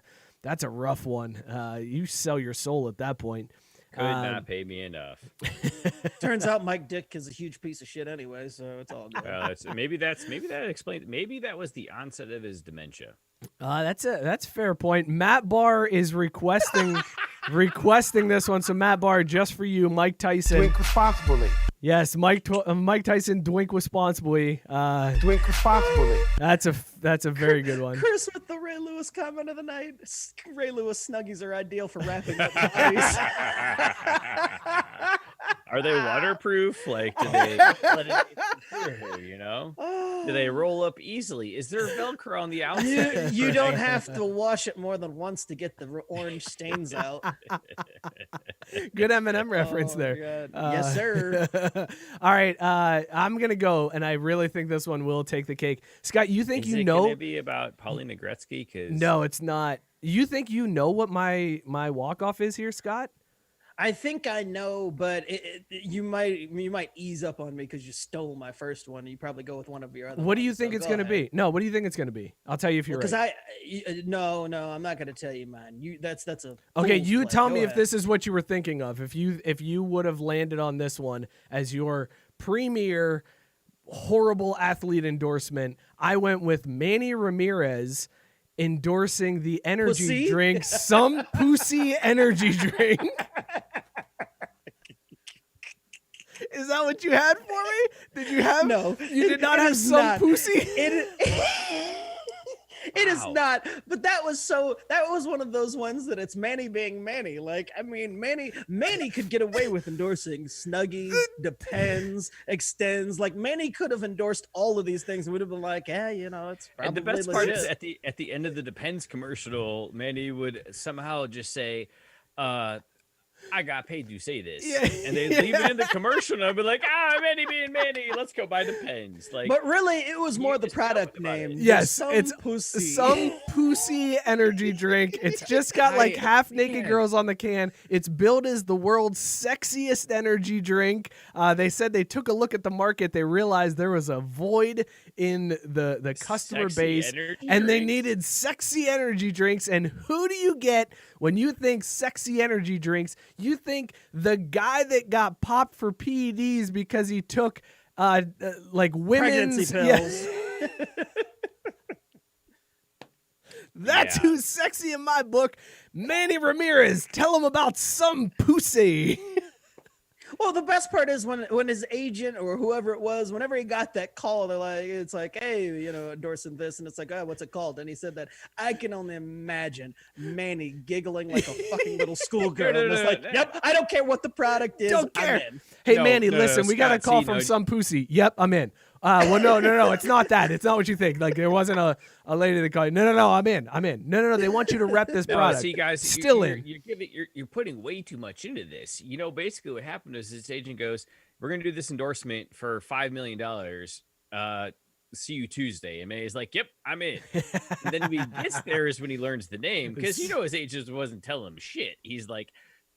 rough one. You sell your soul at that point. Could not pay me enough. Turns out Mike Dick is a huge piece of shit anyway, so it's all good. Maybe that explains. Maybe that was the onset of his dementia. That's a fair point. Matt Barr is requesting this one. So Matt Barr, just for you, Mike Tyson. Drink responsibly. Yes, Mike Tyson, drink responsibly. Drink responsibly. That's a very good one. Chris with the Ray Lewis comment of the night. Ray Lewis Snuggies are ideal for wrapping up parties. Are they waterproof? Like, do they let it through, you know? Do they roll up easily? Is there Velcro on the outside? You don't have to wash it more than once to get the orange stains out. Good Eminem reference there. Yes, sir. All right, I'm gonna go, and I really think this one will take the cake. Scott, you think Is you it know? gonna be about Paulina Gretzky? Cause No, it's not. You think you know what my walk off is here, Scott? I think I know, but you might ease up on me because you stole my first one. You probably go with one of your other. What do you ones, think so it's go going to ahead. be? No, what do you think it's going to be? I'll tell you if you're Because right. no, I'm not going to tell you mine. That's a Okay, fool's you play. tell Go me if ahead. this is what you were thinking of. If you would have landed on this one as your premier horrible athlete endorsement, I went with Manny Ramirez endorsing the energy Pussy? drink, some pussy energy drink. Is that what you had for me? Did you have? No, You did not it have is some not. pussy? It is not, but that was one of those ones that it's Manny being Manny. Like, I mean, Manny could get away with endorsing Snuggies, Depends, Extends. Like, Manny could have endorsed all of these things and would have been like, yeah, you know, it's probably And the best part is legit. at the end of the Depends commercial, Manny would somehow just say, I got paid to say this. Yeah. And they leave it in the commercial and I'll be like, Manny being Manny, let's go buy Depends. Like, But really, it was more the just know product about it. name. Yes, Some it's pussy. some pussy energy drink. It's just got like half naked girls on the can. It's billed as the world's sexiest energy drink. They said they took a look at the market. They realized there was a void in the customer Sexy base, energy and they drinks. needed sexy energy drinks. And who do you get when you think sexy energy drinks? You think the guy that got popped for PEDs because he took like women's Pregnancy pills. That's Yeah. who's sexy in my book. Manny Ramirez. Tell him about some pussy. Well, the best part is when his agent or whoever it was, whenever he got that call, it's like, hey, you know, endorsing this, and it's like, oh, what's it called? And he said that I can only imagine Manny giggling like a fucking little schoolgirl. No, It's like, yep, I don't care what the product is. Don't care. I'm in. Hey, No, Manny, no, listen, we got a Scott, call see, from no. some pussy. Yep, I'm in. Well, no, it's not that. It's not what you think. Like, there wasn't a lady that called you. No, I'm in. No, they want you to rep this No, product. see, guys, Still in. You're putting way too much into this. You know, basically what happened is this agent goes, "We're going to do this endorsement for $5 million. See you Tuesday." And Manny's like, "Yep, I'm in." And then when he gets there is when he learns the name, because you know his agent wasn't telling him shit. He's like,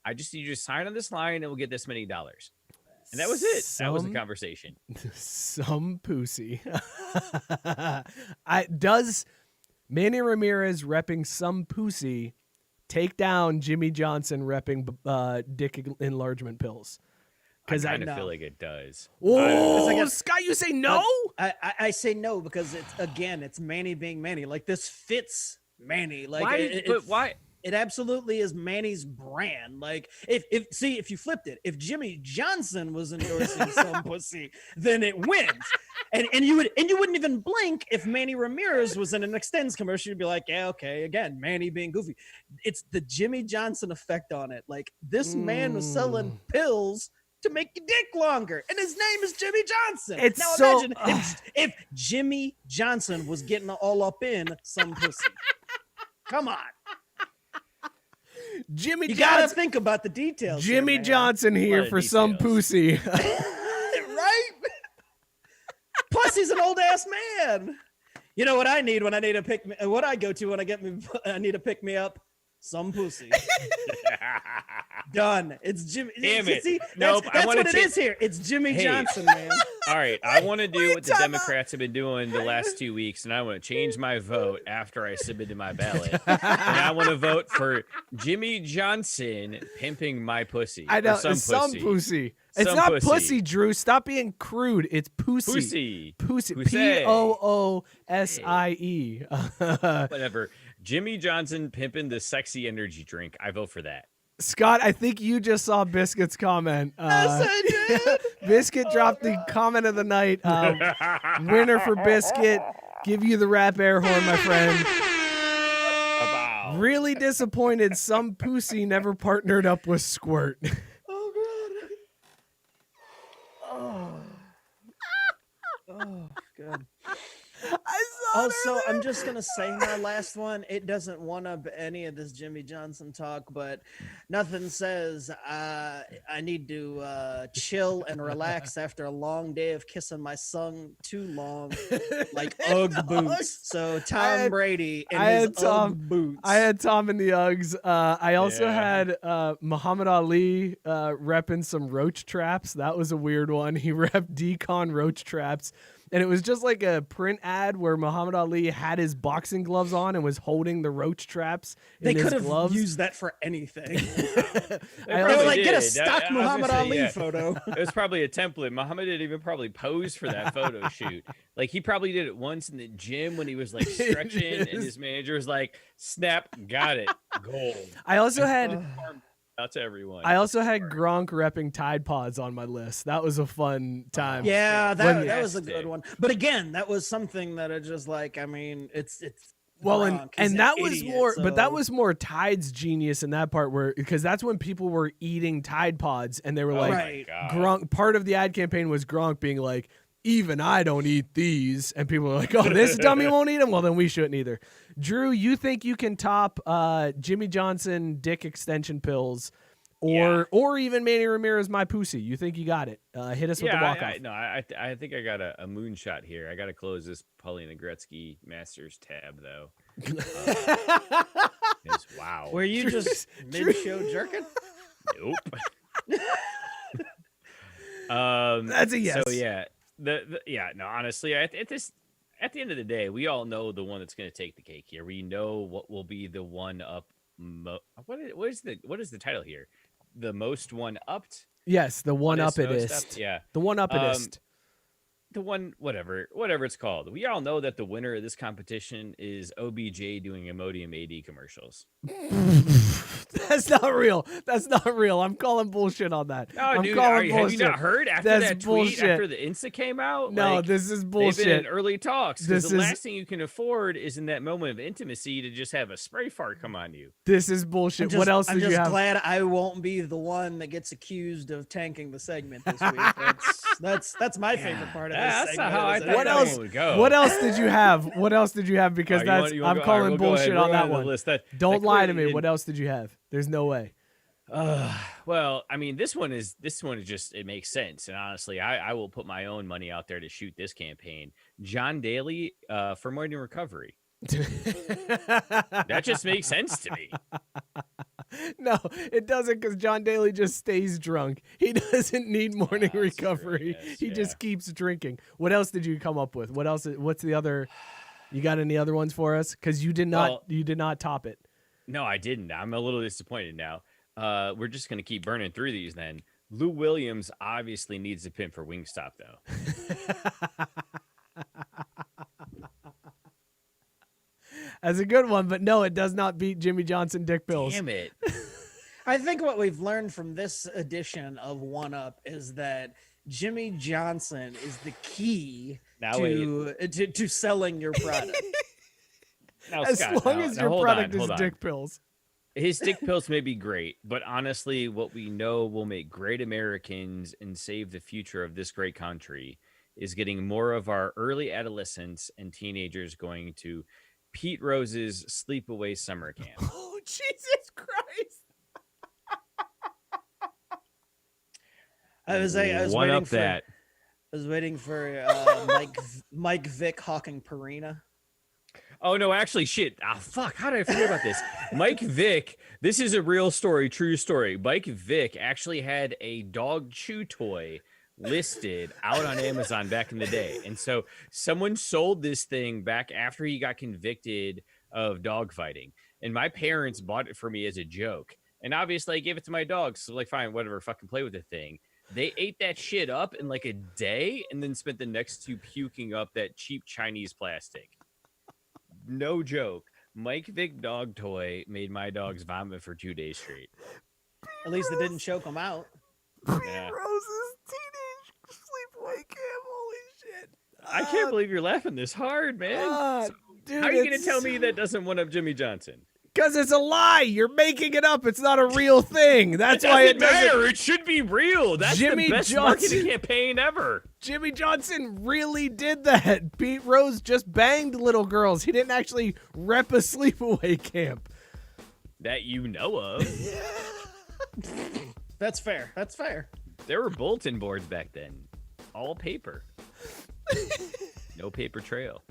"I just need you to sign on this line, and we'll get this many dollars." And that was it. That was the conversation. Some pussy. Does Manny Ramirez repping some pussy take down Jimmy Johnson repping dick enlargement pills? I Because kind know. of feel like it does. Oh, I guess- Scott, you say no? I say no because it's Manny being Manny. Like, this fits Manny. Like, Why? It absolutely is Manny's brand. Like, if you flipped it, if Jimmy Johnson was endorsing some pussy, then it wins. And you wouldn't even blink if Manny Ramirez was in an Extends commercial. You'd be like, yeah, okay, again, Manny being goofy. It's the Jimmy Johnson effect on it. Like, this man was selling pills to make your dick longer, and his name is Jimmy Johnson. It's now so- imagine if Jimmy Johnson was getting all up in some pussy. Come on. Jimmy You gotta Johnson. think about the details. here, Jimmy man. Johnson here of for some details. pussy. Right? Plus, he's an old ass man. You know what I need when I need a pick me? What I go to when I need to pick me up? Some pussy. Done. It's Jimmy. Damn it. See, Nope, I That's wanna what it change- is here. It's Jimmy Hey. Johnson, man. All right, I want to do what the time out. Democrats have been doing the last 2 weeks, and I want to change my vote after I submitted my ballot. And I want to vote for Jimmy Johnson pimping my pussy. I know, Or some pussy. It's Some not pussy. pussy, Drew. Stop being crude. It's pussy. Pussy. Pussy. Poosie. Whatever. Jimmy Johnson pimping the sexy energy drink. I vote for that. Scott, I think you just saw Biscuit's comment. Yes, I did. Biscuit dropped the comment of the night. Winner for Biscuit. Give you the rap air horn, my friend. Wow. Really disappointed some pussy never partnered up with Squirt. Oh god. I saw Also, I'm just gonna say my last one. It doesn't one up any of this Jimmy Johnson talk, but nothing says I need to chill and relax after a long day of kissing my son too long, like Ugg boots. So Tom Brady in his Ugg boots. I had Tom in the Uggs. I also had Muhammad Ali repping some roach traps. That was a weird one. He repped Decon roach traps. And it was just like a print ad where Muhammad Ali had his boxing gloves on and was holding the roach traps in They his could gloves. have used that for anything. They They were like, get a stock Muhammad Ali photo. It was probably a template. Muhammad didn't even probably pose for that photo shoot. Like he probably did it once in the gym when he was like stretching, and his manager was like, "Snap, got it, gold." I also had out to everyone. I also had Gronk repping Tide Pods on my list. That was a fun time. Yeah, When- that was a good one. But again, that was something that I just like. I mean, it's Well, Gronk. He's and an that was idiot, more, but that so- was more Tide's genius in that part where because that's when people were eating Tide Pods and they were like, Right. Gronk. Part of the ad campaign was Gronk being like, even I don't eat these, and people were like, oh, this dummy won't eat them. Well, then we shouldn't either. Drew, you think you can top Jimmy Johnson dick extension pills? Or even Manny Ramirez, my pussy. You think you got it? Hit us with the walk off. I think I got a moonshot here. I got to close this Paulina Gretzky Masters tab though. Wow. Were you just mid-show jerking? Nope. That's a yes. So yeah, honestly, at the end of the day, we all know the one that's going to take the cake here. We know what will be the one up. What is the title here? The most one upped. Yes, the one up it most is. upped? Yeah, The one up it is. the one whatever it's called. We all know that the winner of this competition is OBJ doing Imodium AD commercials. That's not real. That's not real. I'm calling bullshit on that. No, I'm dude, calling have bullshit. you not heard after That's that tweet bullshit. after the Insta came out? No, Like, this is they've bullshit. been in early talks. Because This the is- last thing you can afford is in that moment of intimacy to just have a spray fart come on you. This is bullshit. I'm What else I'm did you just have? glad I won't be the one that gets accused of tanking the segment this week. That's my favorite part of this That's segment. not how I is thought What that everything. else? one would go. What else did you have? What else did you have? Because You that's want- you I'm wanna go- calling all right, we'll go ahead. bullshit We'll on go that down the one. list. That Don't lie to clearly me. What else did you have? There's no way. Well, I mean, this one is just it makes sense, and honestly, I will put my own money out there to shoot this campaign. John Daly for morning recovery. That just makes sense to me. No, it doesn't because John Daly just stays drunk. He doesn't need morning That's true, I recovery. guess, He yeah. just keeps drinking. What else did you come up with? What else? What's the other? You got any other ones for us? Because you did not. Well- you did not top it. No, I didn't. I'm a little disappointed now. We're just gonna keep burning through these then. Lou Williams obviously needs a pimp for Wingstop though. That's a good one, but no, it does not beat Jimmy Johnson dick pills. Damn it. I think what we've learned from this edition of One Up is that Jimmy Johnson is the key Now to selling your product. Now, As Scott, long now- as now your hold product on, is hold on. dick pills. His dick pills may be great, but honestly, what we know will make great Americans and save the future of this great country is getting more of our early adolescents and teenagers going to Pete Rose's Sleepaway Summer Camp. Oh, Jesus Christ. I was One waiting up for that. I was waiting for Mike Vick hawking Purina. Oh no, actually shit. Ah fuck, how did I forget about this? Mike Vick, this is a real story, true story. Mike Vick actually had a dog chew toy listed out on Amazon back in the day. And so someone sold this thing back after he got convicted of dog fighting. And my parents bought it for me as a joke. And obviously I gave it to my dogs. So like, fine, whatever, fucking play with the thing. They ate that shit up in like a day and then spent the next 2 puking up that cheap Chinese plastic. No joke. Mike Vick dog toy made my dogs vomit for 2 days straight. At least it didn't choke them out. Yeah. Rose's teenage sleepaway camp. Holy shit. I can't believe you're laughing this hard, man. Dude, How are you going to tell me that doesn't one up Jimmy Johnson? Because it's a lie. You're making it up. It's not a real thing. That's why it doesn't matter. It should be real. That's Jimmy the best marketing campaign ever. Jimmy Johnson really did that. Pete Rose just banged little girls. He didn't actually rep a sleepaway camp. That you know of. That's fair. That's fair. There were bulletin boards back then. All paper. No paper trail.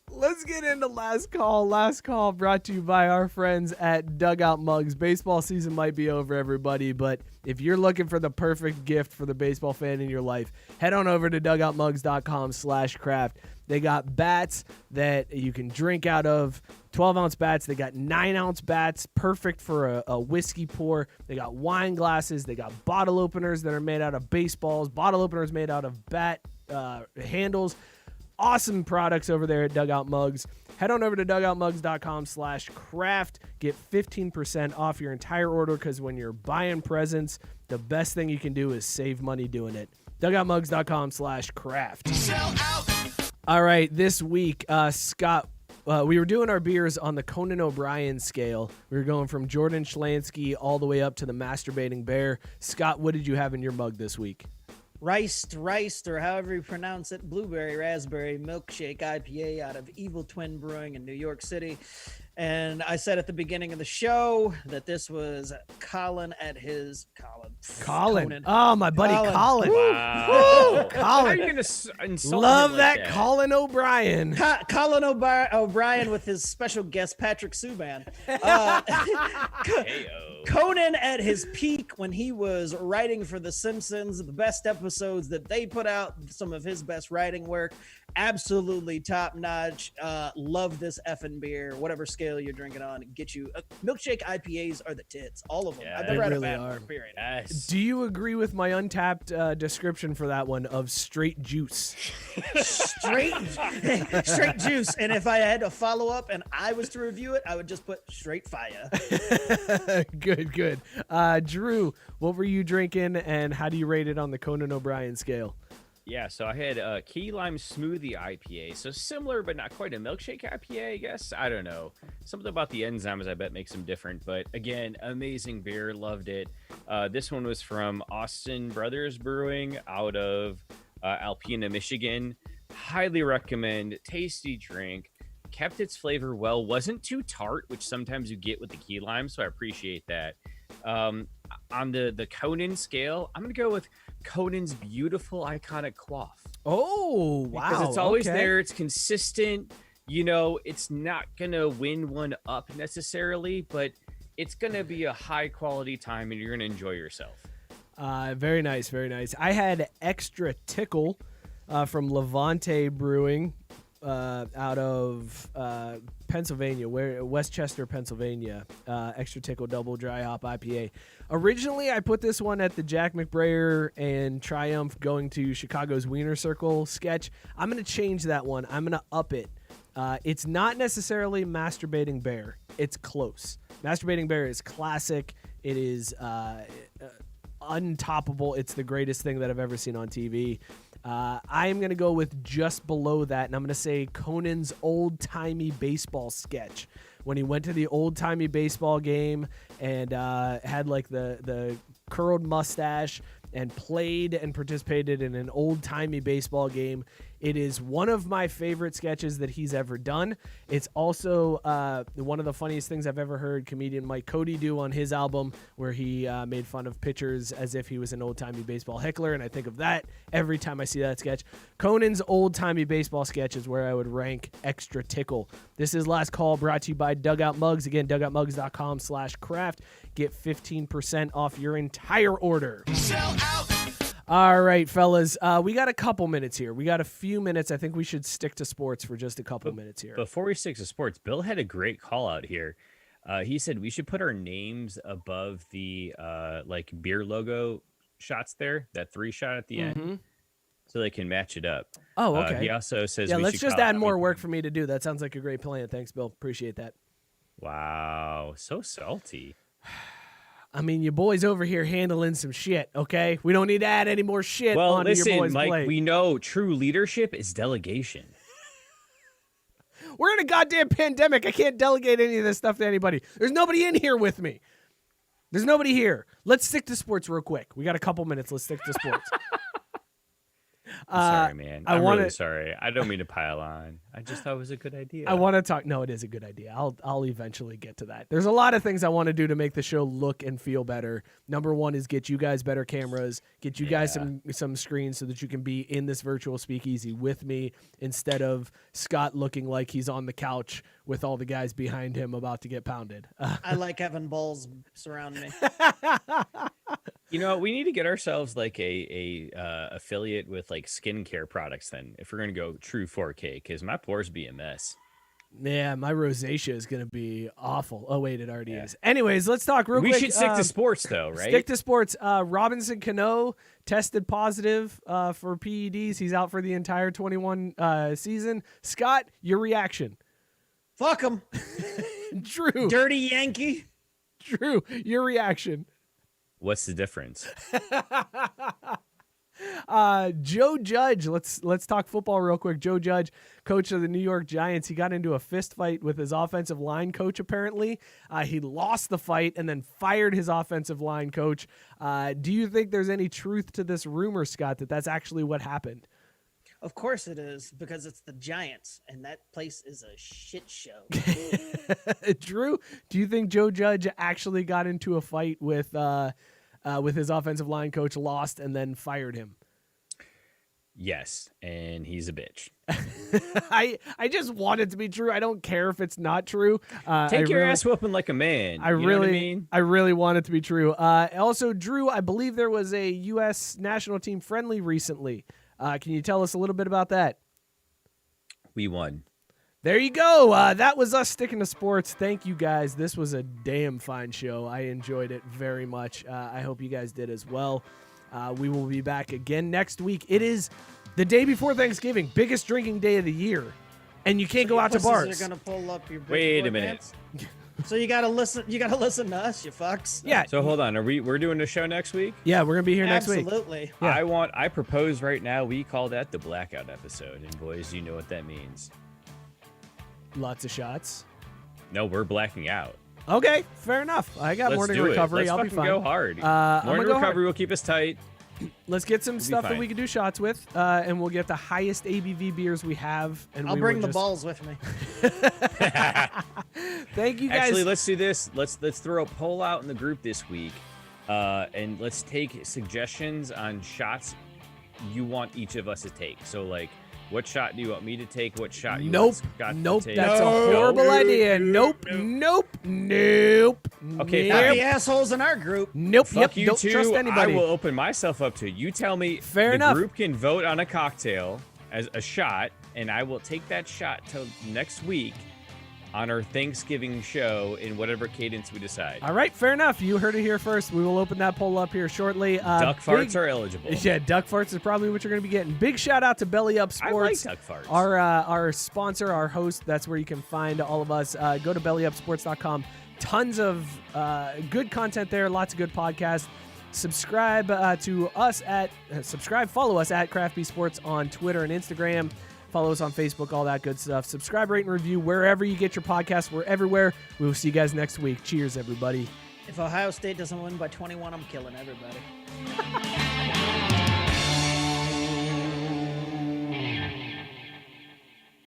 Let's get into last call. Last call brought to you by our friends at Dugout Mugs. Baseball season might be over, everybody, but if you're looking for the perfect gift for the baseball fan in your life, head on over to dugoutmugs.com/craft. They got bats that you can drink out of, 12-ounce bats. They got 9-ounce bats, perfect for a whiskey pour. They got wine glasses. They got bottle openers that are made out of baseballs, bottle openers made out of bat handles. Awesome products over there at Dugout Mugs. Head on over to dugoutmugs.com/craft. Get 15% off your entire order because when you're buying presents, the best thing you can do is save money doing it. dugoutmugs.com/craft. All right, this week, Scott, we were doing our beers on the Conan O'Brien scale. We were going from Jordan Schlansky all the way up to the Masturbating Bear. Scott, what did you have in your mug this week? Ryste Ryste, or however you pronounce it, blueberry raspberry milkshake IPA out of Evil Twin Brewing in New York City. And I said at the beginning of the show that this was Colin at his Colin. Oh, my buddy Colin. Wow. Colin. How are you going to insult Love him that like Colin O'Brien. Colin O'Brien with his special guest Patrick Subban. Conan at his peak when he was writing for The Simpsons, the best episodes that they put out, some of his best writing work. Absolutely top notch. Love this effing beer, whatever scale you're drinking on. Get you milkshake IPAs are the tits, all of them. Yeah, I've never had really a bad are. one, period. Yes. Do you agree with my untapped description for that one of straight juice? Straight juice. And if I had to follow up and I was to review it, I would just put straight fire. Good. Drew, what were you drinking and how do you rate it on the Conan O'Brien scale? Yeah, so I had a Key Lime Smoothie IPA. So similar, but not quite a milkshake IPA, I guess. I don't know. Something about the enzymes, I bet, makes them different. But again, amazing beer. Loved it. This one was from Austin Brothers Brewing out of Alpena, Michigan. Highly recommend. Tasty drink. Kept its flavor well. Wasn't too tart, which sometimes you get with the key lime, so I appreciate that. On the Conan scale, I'm going to go with Conan's beautiful, iconic quaff. Oh, wow. Because it's always there. It's consistent. You know, it's not going to win one up necessarily, but it's going to be a high-quality time, and you're going to enjoy yourself. Very nice, very nice. I had Extra Tickle from Levante Brewing out of Pennsylvania, Westchester, Pennsylvania. Extra Tickle Double Dry Hop IPA. Originally, I put this one at the Jack McBrayer and Triumph going to Chicago's Wiener Circle sketch. I'm going to change that one. I'm going to up it. It's not necessarily Masturbating Bear. It's close. Masturbating Bear is classic. It is untoppable. It's the greatest thing that I've ever seen on TV. I am going to go with just below that, and I'm going to say Conan's old-timey baseball sketch. When he went to the old-timey baseball game and had like the curled mustache and played and participated in an old-timey baseball game. It is one of my favorite sketches that he's ever done. It's also one of the funniest things I've ever heard comedian Mike Cody do on his album, where he made fun of pitchers as if he was an old-timey baseball heckler, and I think of that every time I see that sketch. Conan's old-timey baseball sketch is where I would rank Extra Tickle. This is Last Call, brought to you by Dugout Mugs. Again, dugoutmugs.com/craft. Get 15% off your entire order. All right, fellas. We got a couple minutes here. We got a few minutes. I think we should stick to sports for just a couple minutes here. Before we stick to sports, Bill had a great call out here. He said we should put our names above the like beer logo shots there, that 3 shot at the end, so they can match it up. Oh, okay. He also says, yeah, we let's should just call- add more work for me to do. That sounds like a great plan. Thanks, Bill. Appreciate that. Wow, so salty. I mean, your boy's over here handling some shit, okay? We don't need to add any more shit Well, onto listen, your boy's Mike, plate. we know true leadership is delegation. We're in a goddamn pandemic. I can't delegate any of this stuff to anybody. There's nobody in here with me. There's nobody here. Let's stick to sports real quick. We got a couple minutes. Let's stick to sports. I'm sorry, man. I I'm wanna- really sorry. I don't mean to pile on. I just thought it was a good idea. I want to talk. No, it is a good idea. I'll eventually get to that. There's a lot of things I want to do to make the show look and feel better. Number one is get you guys better cameras, get you guys some screens so that you can be in this virtual speakeasy with me instead of Scott looking like he's on the couch with all the guys behind him about to get pounded. I like having balls surround me. You know, we need to get ourselves like a affiliate with like skincare products then, if we're gonna go true 4K, because my pores be a mess. Yeah, my rosacea is going to be awful. Oh, wait, it already is. Anyways, let's talk real quick. We should stick to sports though, right? Stick to sports. Robinson Cano tested positive for PEDs. He's out for the entire 21 season. Scott, your reaction. Fuck him. Drew. Dirty Yankee. Drew, your reaction. What's the difference? Joe Judge, let's talk football real quick. Joe Judge, coach of the New York Giants, he got into a fist fight with his offensive line coach apparently. He lost the fight and then fired his offensive line coach. Do you think there's any truth to this rumor, Scott, that that's actually what happened? Of course it is, because it's the Giants, and that place is a shit show. Drew, do you think Joe Judge actually got into a fight with his offensive line coach, lost, and then fired him? Yes, and he's a bitch. I just want it to be true. I don't care if it's not true. Take your ass whooping like a man. I you know what I mean? I really want it to be true. Also, Drew, I believe there was a U.S. national team friendly recently. Can you tell us a little bit about that? We won. There you go. That was us sticking to sports. Thank you, guys. This was a damn fine show. I enjoyed it very much. I hope you guys did as well. We will be back again next week. It is the day before Thanksgiving, biggest drinking day of the year, and you can't go out to bars. You're gonna pull up your big Wait boy a minute. pants? So you gotta listen. You gotta listen to us, you fucks. Yeah. So hold on. We're doing a show next week? Yeah, we're gonna be here next week. Absolutely. Yeah. I propose right now we call that the Blackout episode. And boys, you know what that means. Lots of shots. No, we're blacking out. Okay, fair enough. I got Let's morning do recovery. it. Let's I'll be fucking fine. go hard. I'm Morning gonna go recovery hard. will keep us tight. Let's get some stuff that fine. we can do shots with, and we'll get the highest ABV beers we have. And I'll we bring will the just... balls with me. Thank you, guys. Actually, let's do this. Let's throw a poll out in the group this week, and let's take suggestions on shots you want each of us to take. So, like, what shot do you want me to take? What shot you want Scott to take? That's a horrible idea. Nope. Okay, nope. Happy assholes in our group. Nope. Fuck Yep. you Don't two. trust anybody. I will open myself up to it. You tell me. Fair the enough. group can vote on a cocktail as a shot, and I will take that shot till next week on our Thanksgiving show in whatever cadence we decide. All right, fair enough. You heard it here first. We will open that poll up here shortly. Duck farts are eligible. Yeah, duck farts is probably what you're going to be getting. Big shout out to Belly Up Sports. I like duck farts. Our sponsor, our host. That's where you can find all of us. Go to bellyupsports.com. Tons of good content there. Lots of good podcasts. Subscribe to us at follow us at Craft Bee Sports on Twitter and Instagram. Follow us on Facebook, all that good stuff. Subscribe, rate, and review wherever you get your podcasts. We're everywhere. We will see you guys next week. Cheers, everybody. If Ohio State doesn't win by 21, I'm killing everybody.